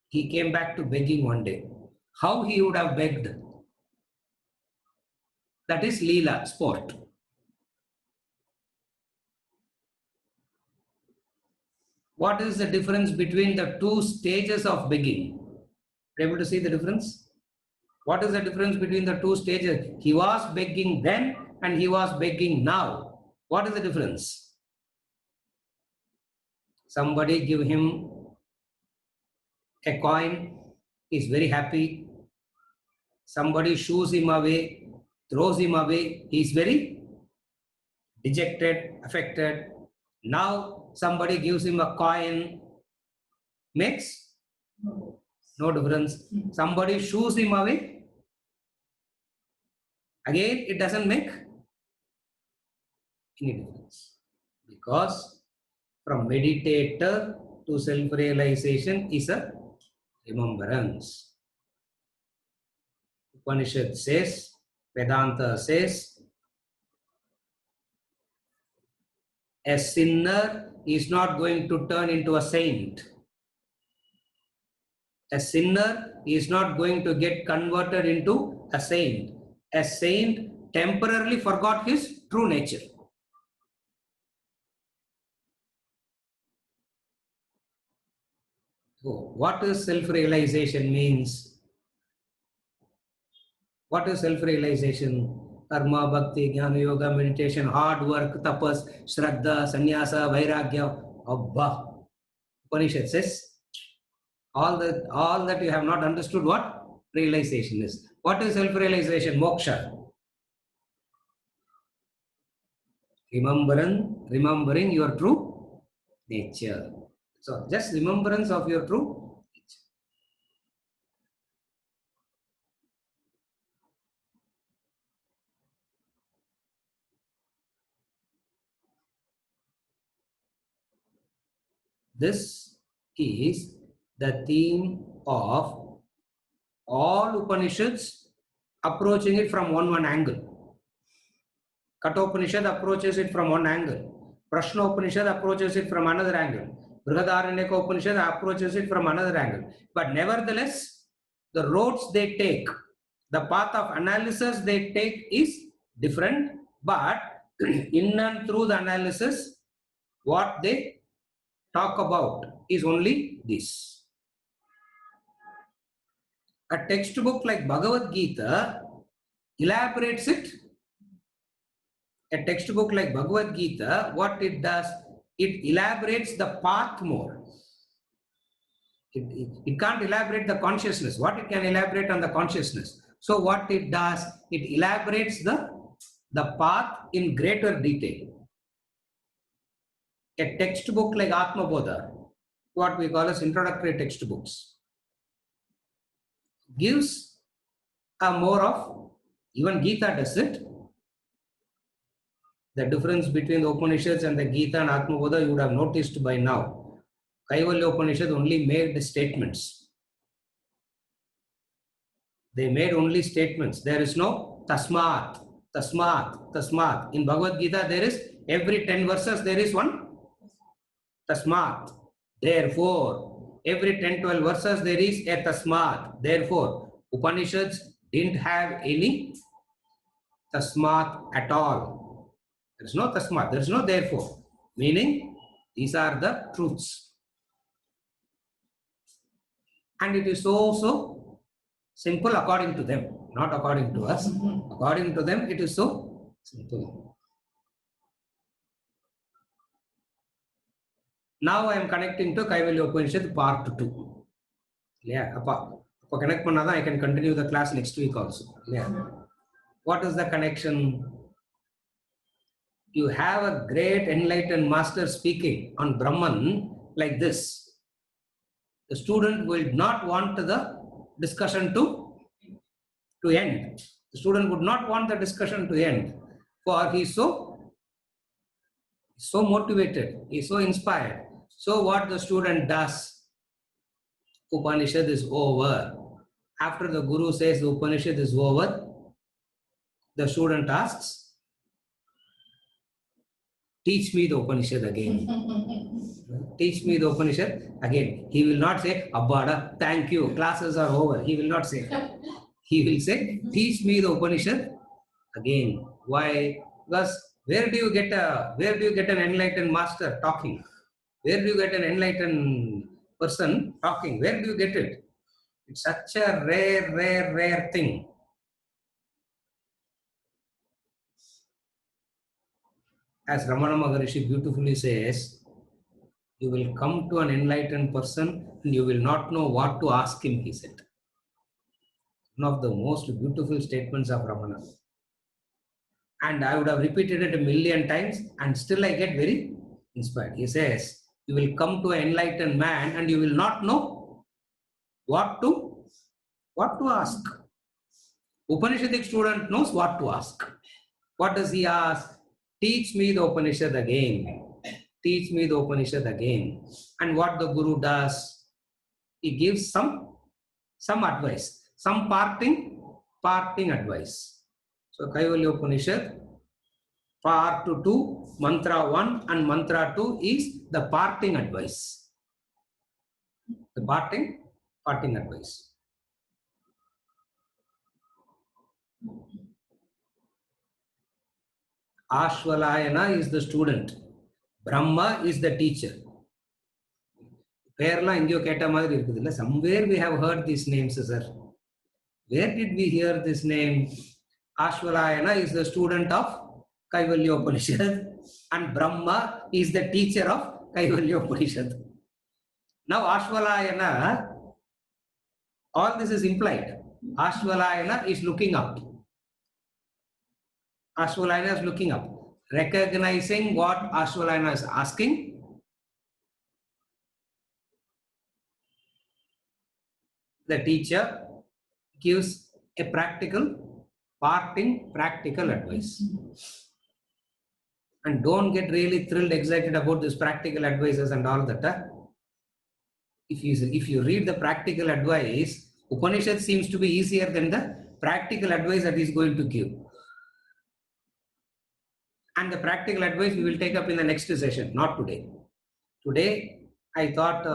he came back to begging one day. How he would have begged? That is Leela, sport. What is the difference between the two stages of begging? Able to see the difference? What is the difference between the two stages? He was begging then and he was begging now. What is the difference? Somebody give him a coin, he is very happy. Somebody shoos him away, throws him away, he is very dejected, affected. Now somebody gives him a coin, makes no difference. Somebody shoos him away, again it doesn't make any difference. Because from meditator to self-realization is a remembrance. Upanishad says, Vedanta says, a sinner is not going to turn into a saint. A sinner is not going to get converted into a saint. A saint temporarily forgot his true nature. So, what is self-realization means? What is self-realization? Karma, bhakti, jnana, yoga, meditation, hard work, tapas, shraddha, sannyasa, vairagya. Abba. Upanishad says, all that you have not understood what realization is. What is self-realization? Moksha. Remembering your true nature. So just remembrance of your true nature. This is the theme of all Upanishads, approaching it from one angle. Kathopanishad approaches it from one angle. Prashna Upanishad approaches it from another angle. Brihadaranyaka Upanishad approaches it from another angle. But nevertheless, the roads they take, the path of analysis they take is different. But in and through the analysis, what they talk about is only this. A textbook like Bhagavad Gita elaborates it. A textbook like Bhagavad Gita, what it does, it elaborates the path more. It can't elaborate the consciousness. What it can elaborate on the consciousness. So what it does, it elaborates the path in greater detail. A textbook like Atma Bodha, what we call as introductory textbooks, gives a more of, even Gita does it. The difference between the Upanishads and the Gita and Atma Bodha you would have noticed by now. Kaivalya Upanishad only made statements. They made only statements. There is no tasmat, tasmat, tasmat. In Bhagavad Gita, there is every 10 verses, there is one tasmat. Therefore, every 10-12 verses, there is a tasmat. Therefore, Upanishads didn't have any tasmat at all. There is no tasmat, there is no therefore. Meaning, these are the truths. And it is so simple according to them, not according to us. According to them, it is so simple. Now I am connecting to Kaivalya Upanishad part 2. Yeah, connect I can continue the class next week also. Yeah. What is the connection? You have a great enlightened master speaking on Brahman like this. The student will not want the discussion to end. The student would not want the discussion to end, for he is so motivated, he is so inspired. So what the student does, Upanishad is over. After the Guru says the Upanishad is over, the student asks, teach me the Upanishad again. Teach me the Upanishad again. He will not say, Abbada, thank you, classes are over. He will not say. He will say, teach me the Upanishad again. Why? Because where do you get an enlightened master talking? Where do you get an enlightened person talking? Where do you get it? It's such a rare thing. As Ramana Maharishi beautifully says, you will come to an enlightened person and you will not know what to ask him, he said. One of the most beautiful statements of Ramana. And I would have repeated it 1,000,000 times and still I get very inspired. He says, you will come to an enlightened man and you will not know what to ask. Upanishadic student knows what to ask. What does he ask? Teach me the Upanishad again. Teach me the Upanishad again. And what the Guru does, he gives some advice, some parting advice. So Kaivalya Upanishad, part 2, mantra 1 and mantra 2 is the parting advice. The parting Parting advice. Ashwalayana is the student. Brahma is the teacher. Somewhere we have heard these names, sir. Where did we hear this name? Ashwalayana is the student of Kaivalya Upanishad and Brahma is the teacher of Kaivalya Upanishad. Now Ashwalayana, all this is implied. Ashwalayana is looking up. Ashwalayana is looking up. Recognizing what Ashwalayana is asking, the teacher gives a parting practical advice. And don't get really thrilled, excited about this practical advices and all that. If you read the practical advice, Upanishad seems to be easier than the practical advice that he is going to give. And the practical advice we will take up in the next session, not today. Today, I thought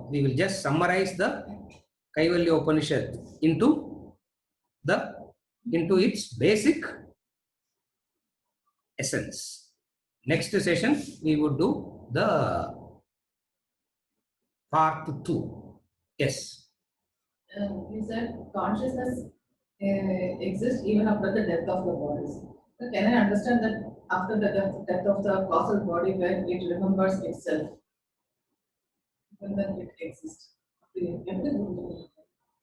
we will just summarize the Kaivalya Upanishad into its basic essence. Next session, we would do the part 2. Yes. You said consciousness exists even after the death of the bodies. So can I understand that after the death of the causal body, where it remembers itself, when then it exists?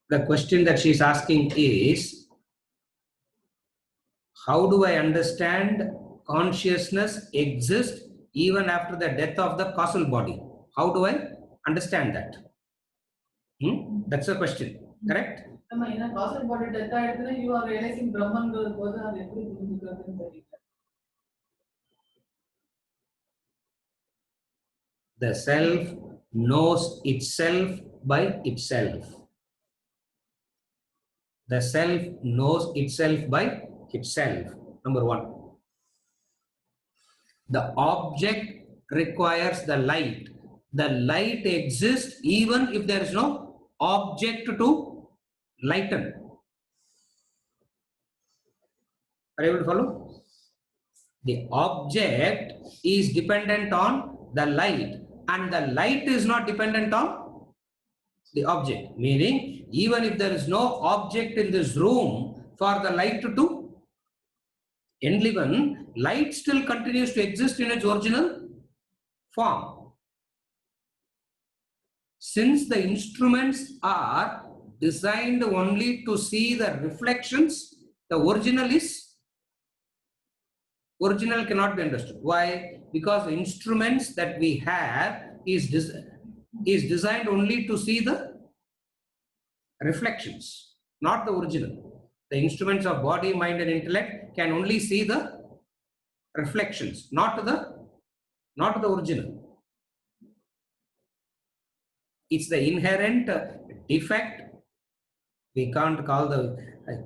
The question that she is asking is, how do I understand consciousness exists even after the death of the causal body? How do I understand that? That's the question, correct? In a causal body death, you are realizing Brahman both are everything. The self knows itself by itself. The self knows itself by itself. Number 1. The object requires the light. The light exists even if there is no object to lighten. Are you able to follow? The object is dependent on the light, and the light is not dependent on the object. Meaning, even if there is no object in this room for the light to enliven, light still continues to exist in its original form. Since the instruments are designed only to see the reflections, the original cannot be understood. Why? Because the instruments that we have is designed only to see the reflections, not the original. The instruments of body, mind and intellect can only see the reflections, not the original. It's the inherent defect. We can't call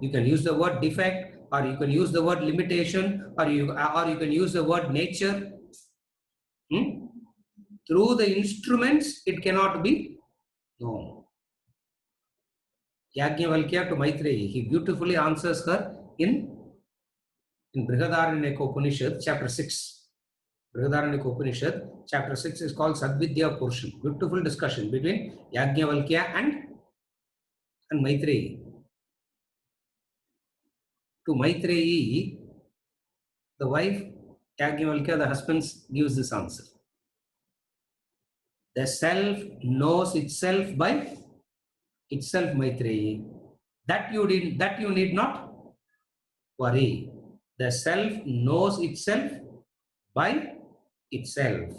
you can use the word defect, or you can use the word limitation, or you can use the word nature. Through the instruments, it cannot be known. Yajnavalkya to Maitreyi, he beautifully answers her in Brihadaranyaka Upanishad, chapter 6. Brihadaranyaka Upanishad, chapter 6 is called Sadvidya portion. Beautiful discussion between Yajnavalkya and Maitreyi. To Maitreyi, the wife, Yajnavalkya, the husband, gives this answer. The self knows itself by itself, Maitreyi. That you need not worry. The self knows itself by itself.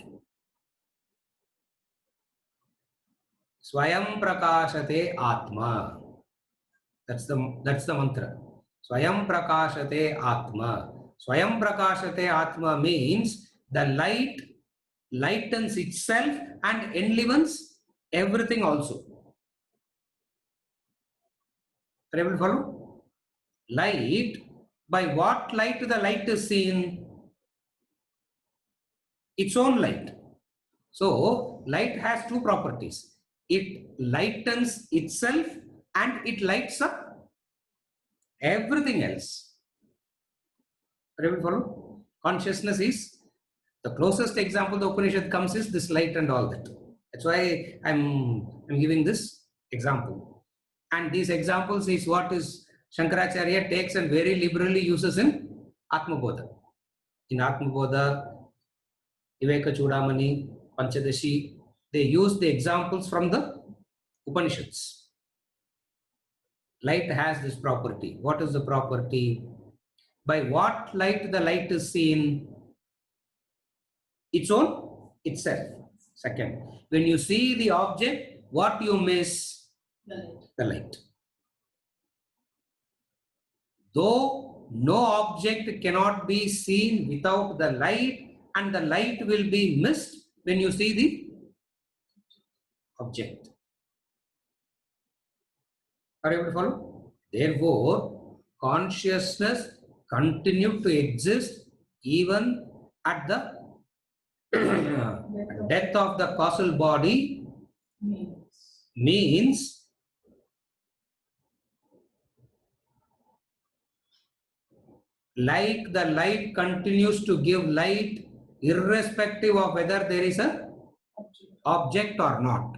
Swayam prakashate atma. That's the mantra. Swayam prakashate atma. Swayam prakashate atma means the light lightens itself and enlivens everything also. Are you able to follow? Light, by what light the light is seen? Its own light. So, light has two properties. it lightens itself and it lights up everything else. Are you able to follow? Consciousness is the closest example the Upanishad comes is this light and all that. That's why I'm giving this example. And these examples is what is Shankaracharya takes and very liberally uses in Atmabodha. In Atmabodha, Viveka Chudamani, Panchadashi, they use the examples from the Upanishads. Light has this property. What is the property? By what light the light is seen? Its own itself. Second, when you see the object, what you miss? The light. Though no object cannot be seen without the light, and the light will be missed when you see the object. Are you able to follow? Therefore, consciousness continued to exist even at the death of the causal body means like the light continues to give light irrespective of whether there is a object or not.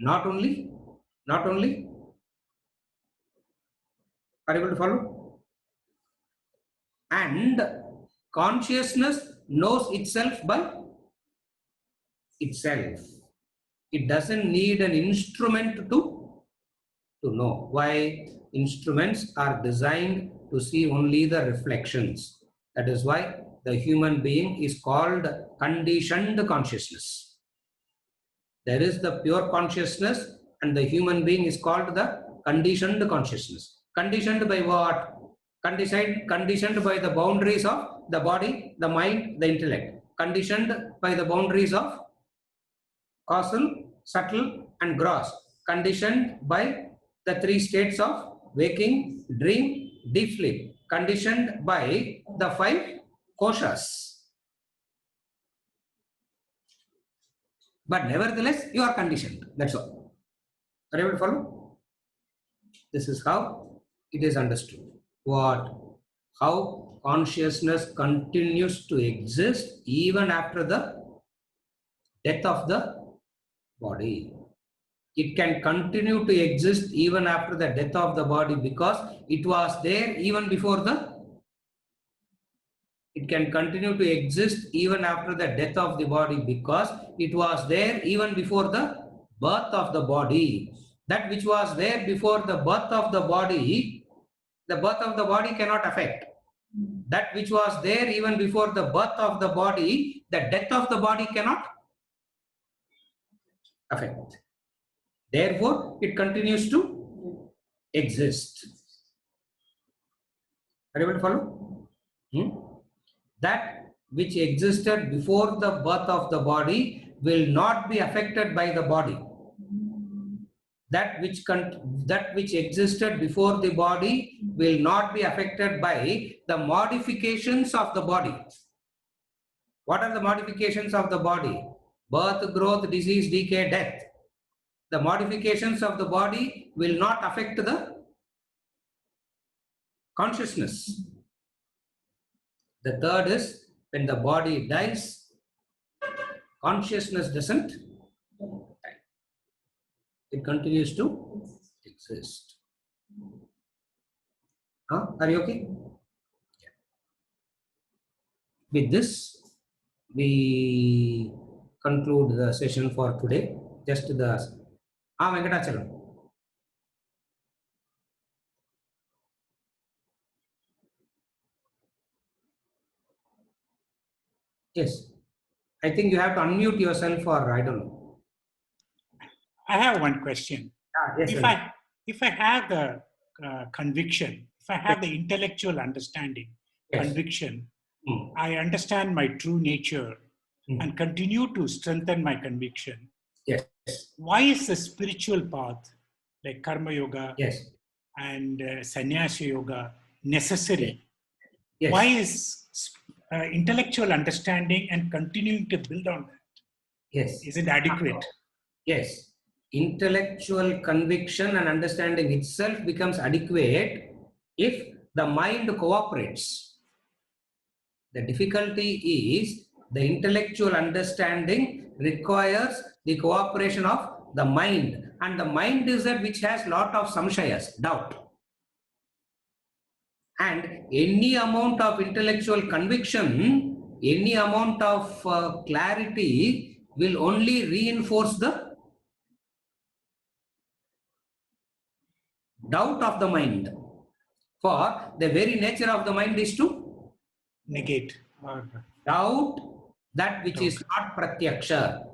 Not only, are you able to follow? And consciousness knows itself by itself. It doesn't need an instrument to know. Why? Instruments are designed to see only the reflections. That is why the human being is called conditioned consciousness. There is the pure consciousness and the human being is called the conditioned consciousness. Conditioned by what? Conditioned by the boundaries of the body, the mind, the intellect. Conditioned by the boundaries of causal, subtle and gross. Conditioned by the three states of waking, dream, deep sleep. Conditioned by the five koshas. But nevertheless, you are conditioned. That's all. Are you able to follow? This is how it is understood. What? How consciousness continues to exist even after the death of the body. It can continue to exist even after the death of the body because it was there even before the. It can continue to exist even after the death of the body because it was there even before the birth of the body. That which was there before the birth of the body cannot affect. That which was there even before the birth of the body, the death of the body cannot affect. Therefore, it continues to exist. Are you able to follow? That which existed before the birth of the body will not be affected by the body. That which existed before the body will not be affected by the modifications of the body. What are the modifications of the body? Birth, growth, disease, decay, death. The modifications of the body will not affect the consciousness. The third is when the body dies, consciousness doesn't die. It continues to exist. Are you okay? Yeah. With this, we conclude the session for today. Just the Venkatachalam. Yes. I think you have to unmute yourself or I don't know. I have one question. Yes, if I have the conviction, if I have the intellectual understanding, yes. conviction, I understand my true nature and continue to strengthen my conviction. Yes. Why is the spiritual path like Karma Yoga Yes. and Sannyasa Yoga necessary? Yes. Why is intellectual understanding and continuing to build on that? Yes. Is it adequate? Yes. Intellectual conviction and understanding itself becomes adequate if the mind cooperates. The difficulty is the intellectual understanding requires the cooperation of the mind, and the mind is that which has lot of samshayas, doubt. And any amount of intellectual conviction, any amount of clarity will only reinforce the doubt of the mind. For the very nature of the mind is to Negate. doubt that which is not pratyaksha.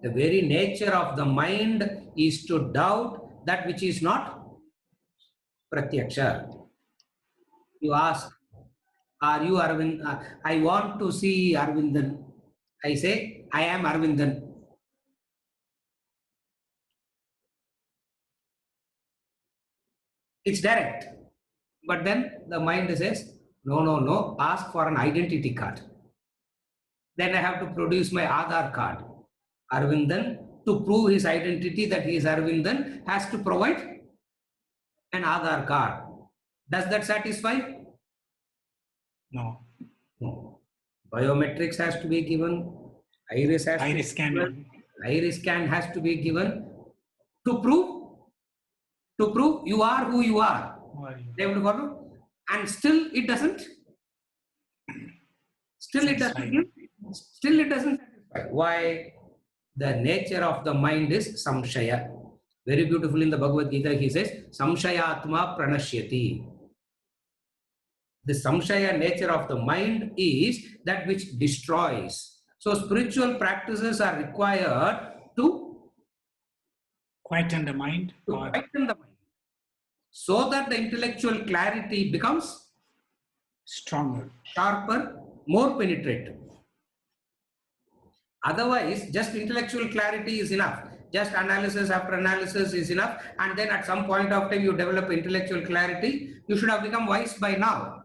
The very nature of the mind is to doubt that which is not pratyaksha. You ask, are you Arvind? I want to see Arvindan. I say, I am Arvindan. It's direct. But then the mind says, no, no, no, ask for an identity card. Then I have to produce my Aadhaar card. Arvindan, to prove his identity that he is Arvindan, has to provide an Aadhaar card. Does that satisfy? No. No. Biometrics has to be given. Iris has Iris to be scan. given. Iris scan has to be given to prove you are who you are. Who are you? They will follow, and still it doesn't. Still it doesn't give. Still it doesn't satisfy. Why? The nature of the mind is samshaya. Very beautiful in the Bhagavad Gita, he says, samshayatma pranashyati. The samshaya nature of the mind is that which destroys. So spiritual practices are required to Quieten the mind. Or quieten the mind, so that the intellectual clarity becomes stronger. sharper, more penetrative. Otherwise, just intellectual clarity is enough. Just analysis after analysis is enough. And then at some point of time, you develop intellectual clarity. You should have become wise by now.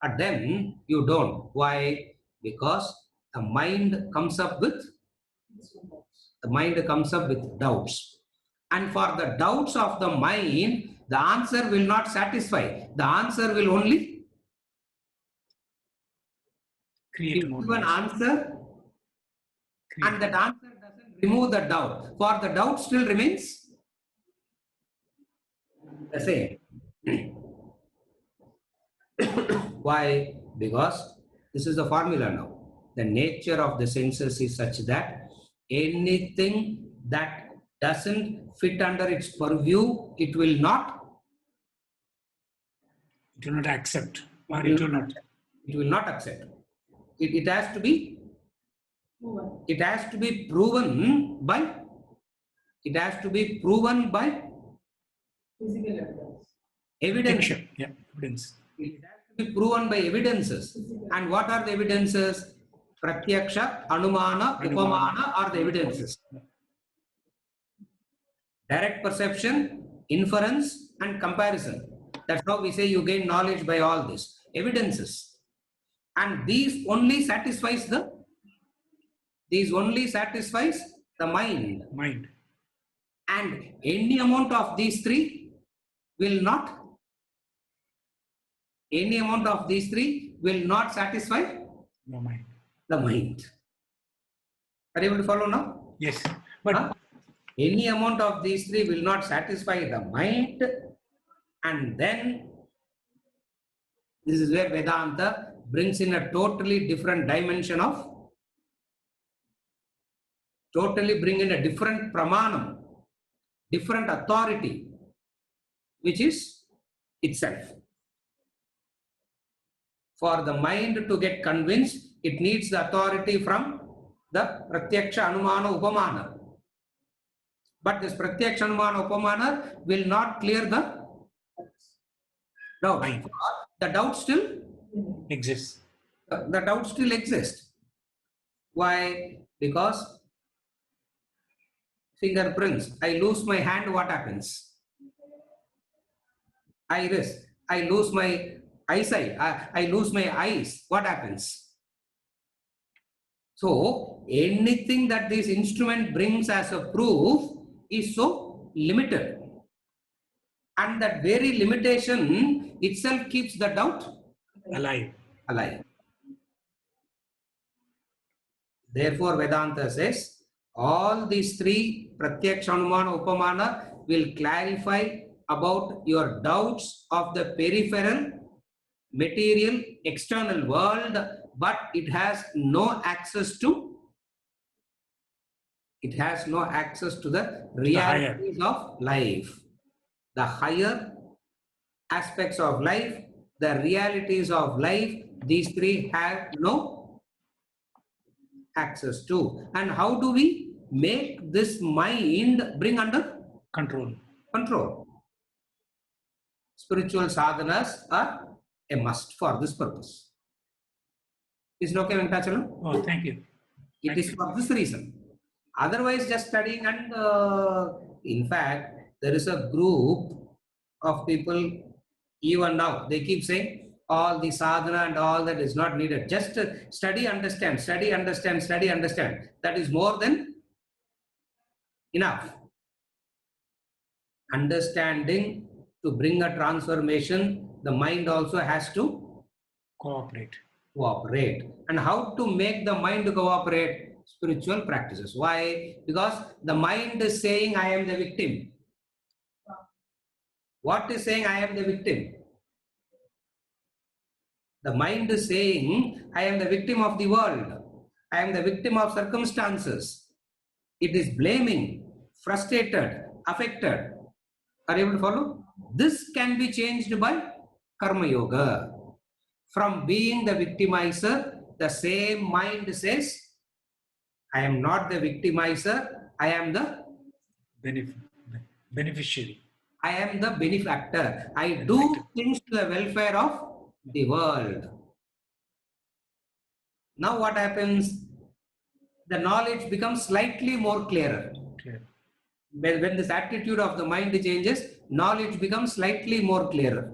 But then you don't. Why? Because the mind comes up with doubts. And for the doubts of the mind, the answer will not satisfy. The answer will only Create more. give an answer, and that answer doesn't remove the doubt. For the doubt still remains the same. Why? Because this is the formula now. The nature of the senses is such that anything that doesn't fit under its purview, it will not accept. Or it will not. It will not accept. It has to be. It has to be proven by. It has to be proven by Physical evidence. evidence. Picture. Yeah, evidence. It has to be proven by evidences. And what are the evidences? Pratyaksha, Anumana, Upamana are the evidences. Direct perception, inference, and comparison. That's how we say you gain knowledge by all this. Evidences. And these only satisfies the mind. Mind. And any amount of these three will not satisfy No mind. the mind. Are you able to follow now? Yes. But Any amount of these three will not satisfy the mind, and then this is where Vedanta brings in a totally different dimension of, bring in a different pramanam, different authority, which is itself. For the mind to get convinced, it needs the authority from the Pratyaksha, Anumana, Upamana. But this Pratyaksha, Anumana, Upamana will not clear the doubt. Mind. The doubt still exists. The doubt still exists. Why? Because fingerprints. I lose my hand, what happens? Iris. I lose my eyesight. I lose my eyes. What happens? So anything that this instrument brings as a proof is so limited. And that very limitation itself keeps the doubt Alive. alive. Therefore, Vedanta says all these three, Pratyaksha, Anumana, Upamana, will clarify about your doubts of the peripheral, material, external world, but it has no access to the realities of life. The higher aspects of life, the realities of life, these three have no access to. And how do we make this mind bring under Control. control? Spiritual sadhanas are a must for this purpose. Is it okay, Venkatachalam? Oh, thank you. It is for this reason. Otherwise, just studying and in fact, there is a group of people even now, they keep saying all the sadhana and all that is not needed. Just study, understand, study, understand, study, understand. That is more than enough. Understanding to bring a transformation, the mind also has to Cooperate. And how to make the mind cooperate? Spiritual practices. Why? Because the mind is saying I am the victim. What is saying I am the victim? The mind is saying I am the victim of the world. I am the victim of circumstances. It is blaming, frustrated, affected. Are you able to follow? This can be changed by Karma Yoga. From being the victimizer, the same mind says, I am not the victimizer, I am the Beneficiary. I am the benefactor. I do things to the welfare of the world. Now what happens? The knowledge becomes slightly more clearer. Clear. When this attitude of the mind changes, knowledge becomes slightly more clearer.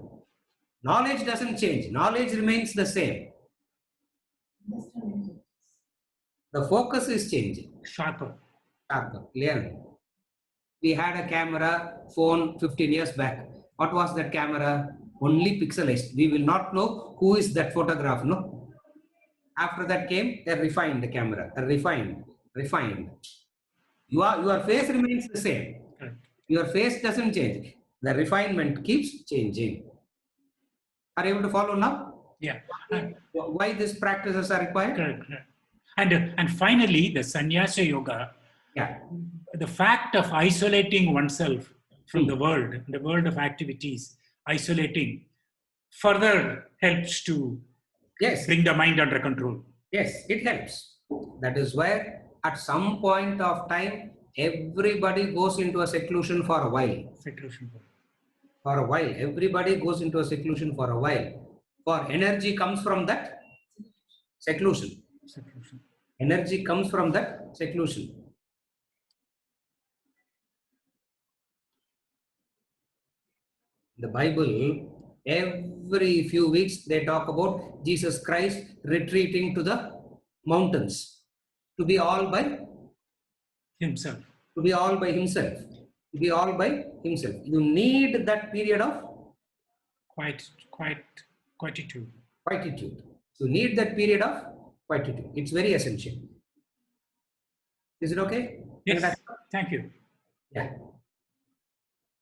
Knowledge doesn't change. Knowledge remains the same. The focus is changing. Sharper. Sharper, clear. We had a camera, phone 15 years back. What was that camera? Only pixelized. We will not know who is that photograph, no? After that came a refined camera, a refined. Your face remains the same. Correct. Your face doesn't change. The refinement keeps changing. Are you able to follow now? Yeah. Why these practices are required? Correct. And finally, the sannyasa yoga, Yeah. the fact of isolating oneself from the world of activities, isolating, further helps to Yes. bring the mind under control. Yes, it helps. That is where at some point of time, everybody goes into a seclusion for a while. Seclusion. Everybody goes into a seclusion for a while. For energy comes from that seclusion. Energy comes from that seclusion. The Bible, every few weeks, they talk about Jesus Christ retreating to the mountains to be all by Himself. To be all by himself. You need that period of Quietude. You need that period of quietude. It's very essential. Is it okay? Yes. Thank you. Yeah.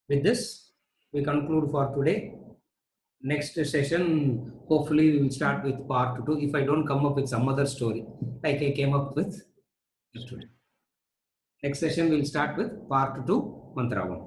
With this, we conclude for today. Next session, hopefully we will start with part 2. If I don't come up with some other story, like I came up with today. Next session, we'll start with part 2, Mantra 1.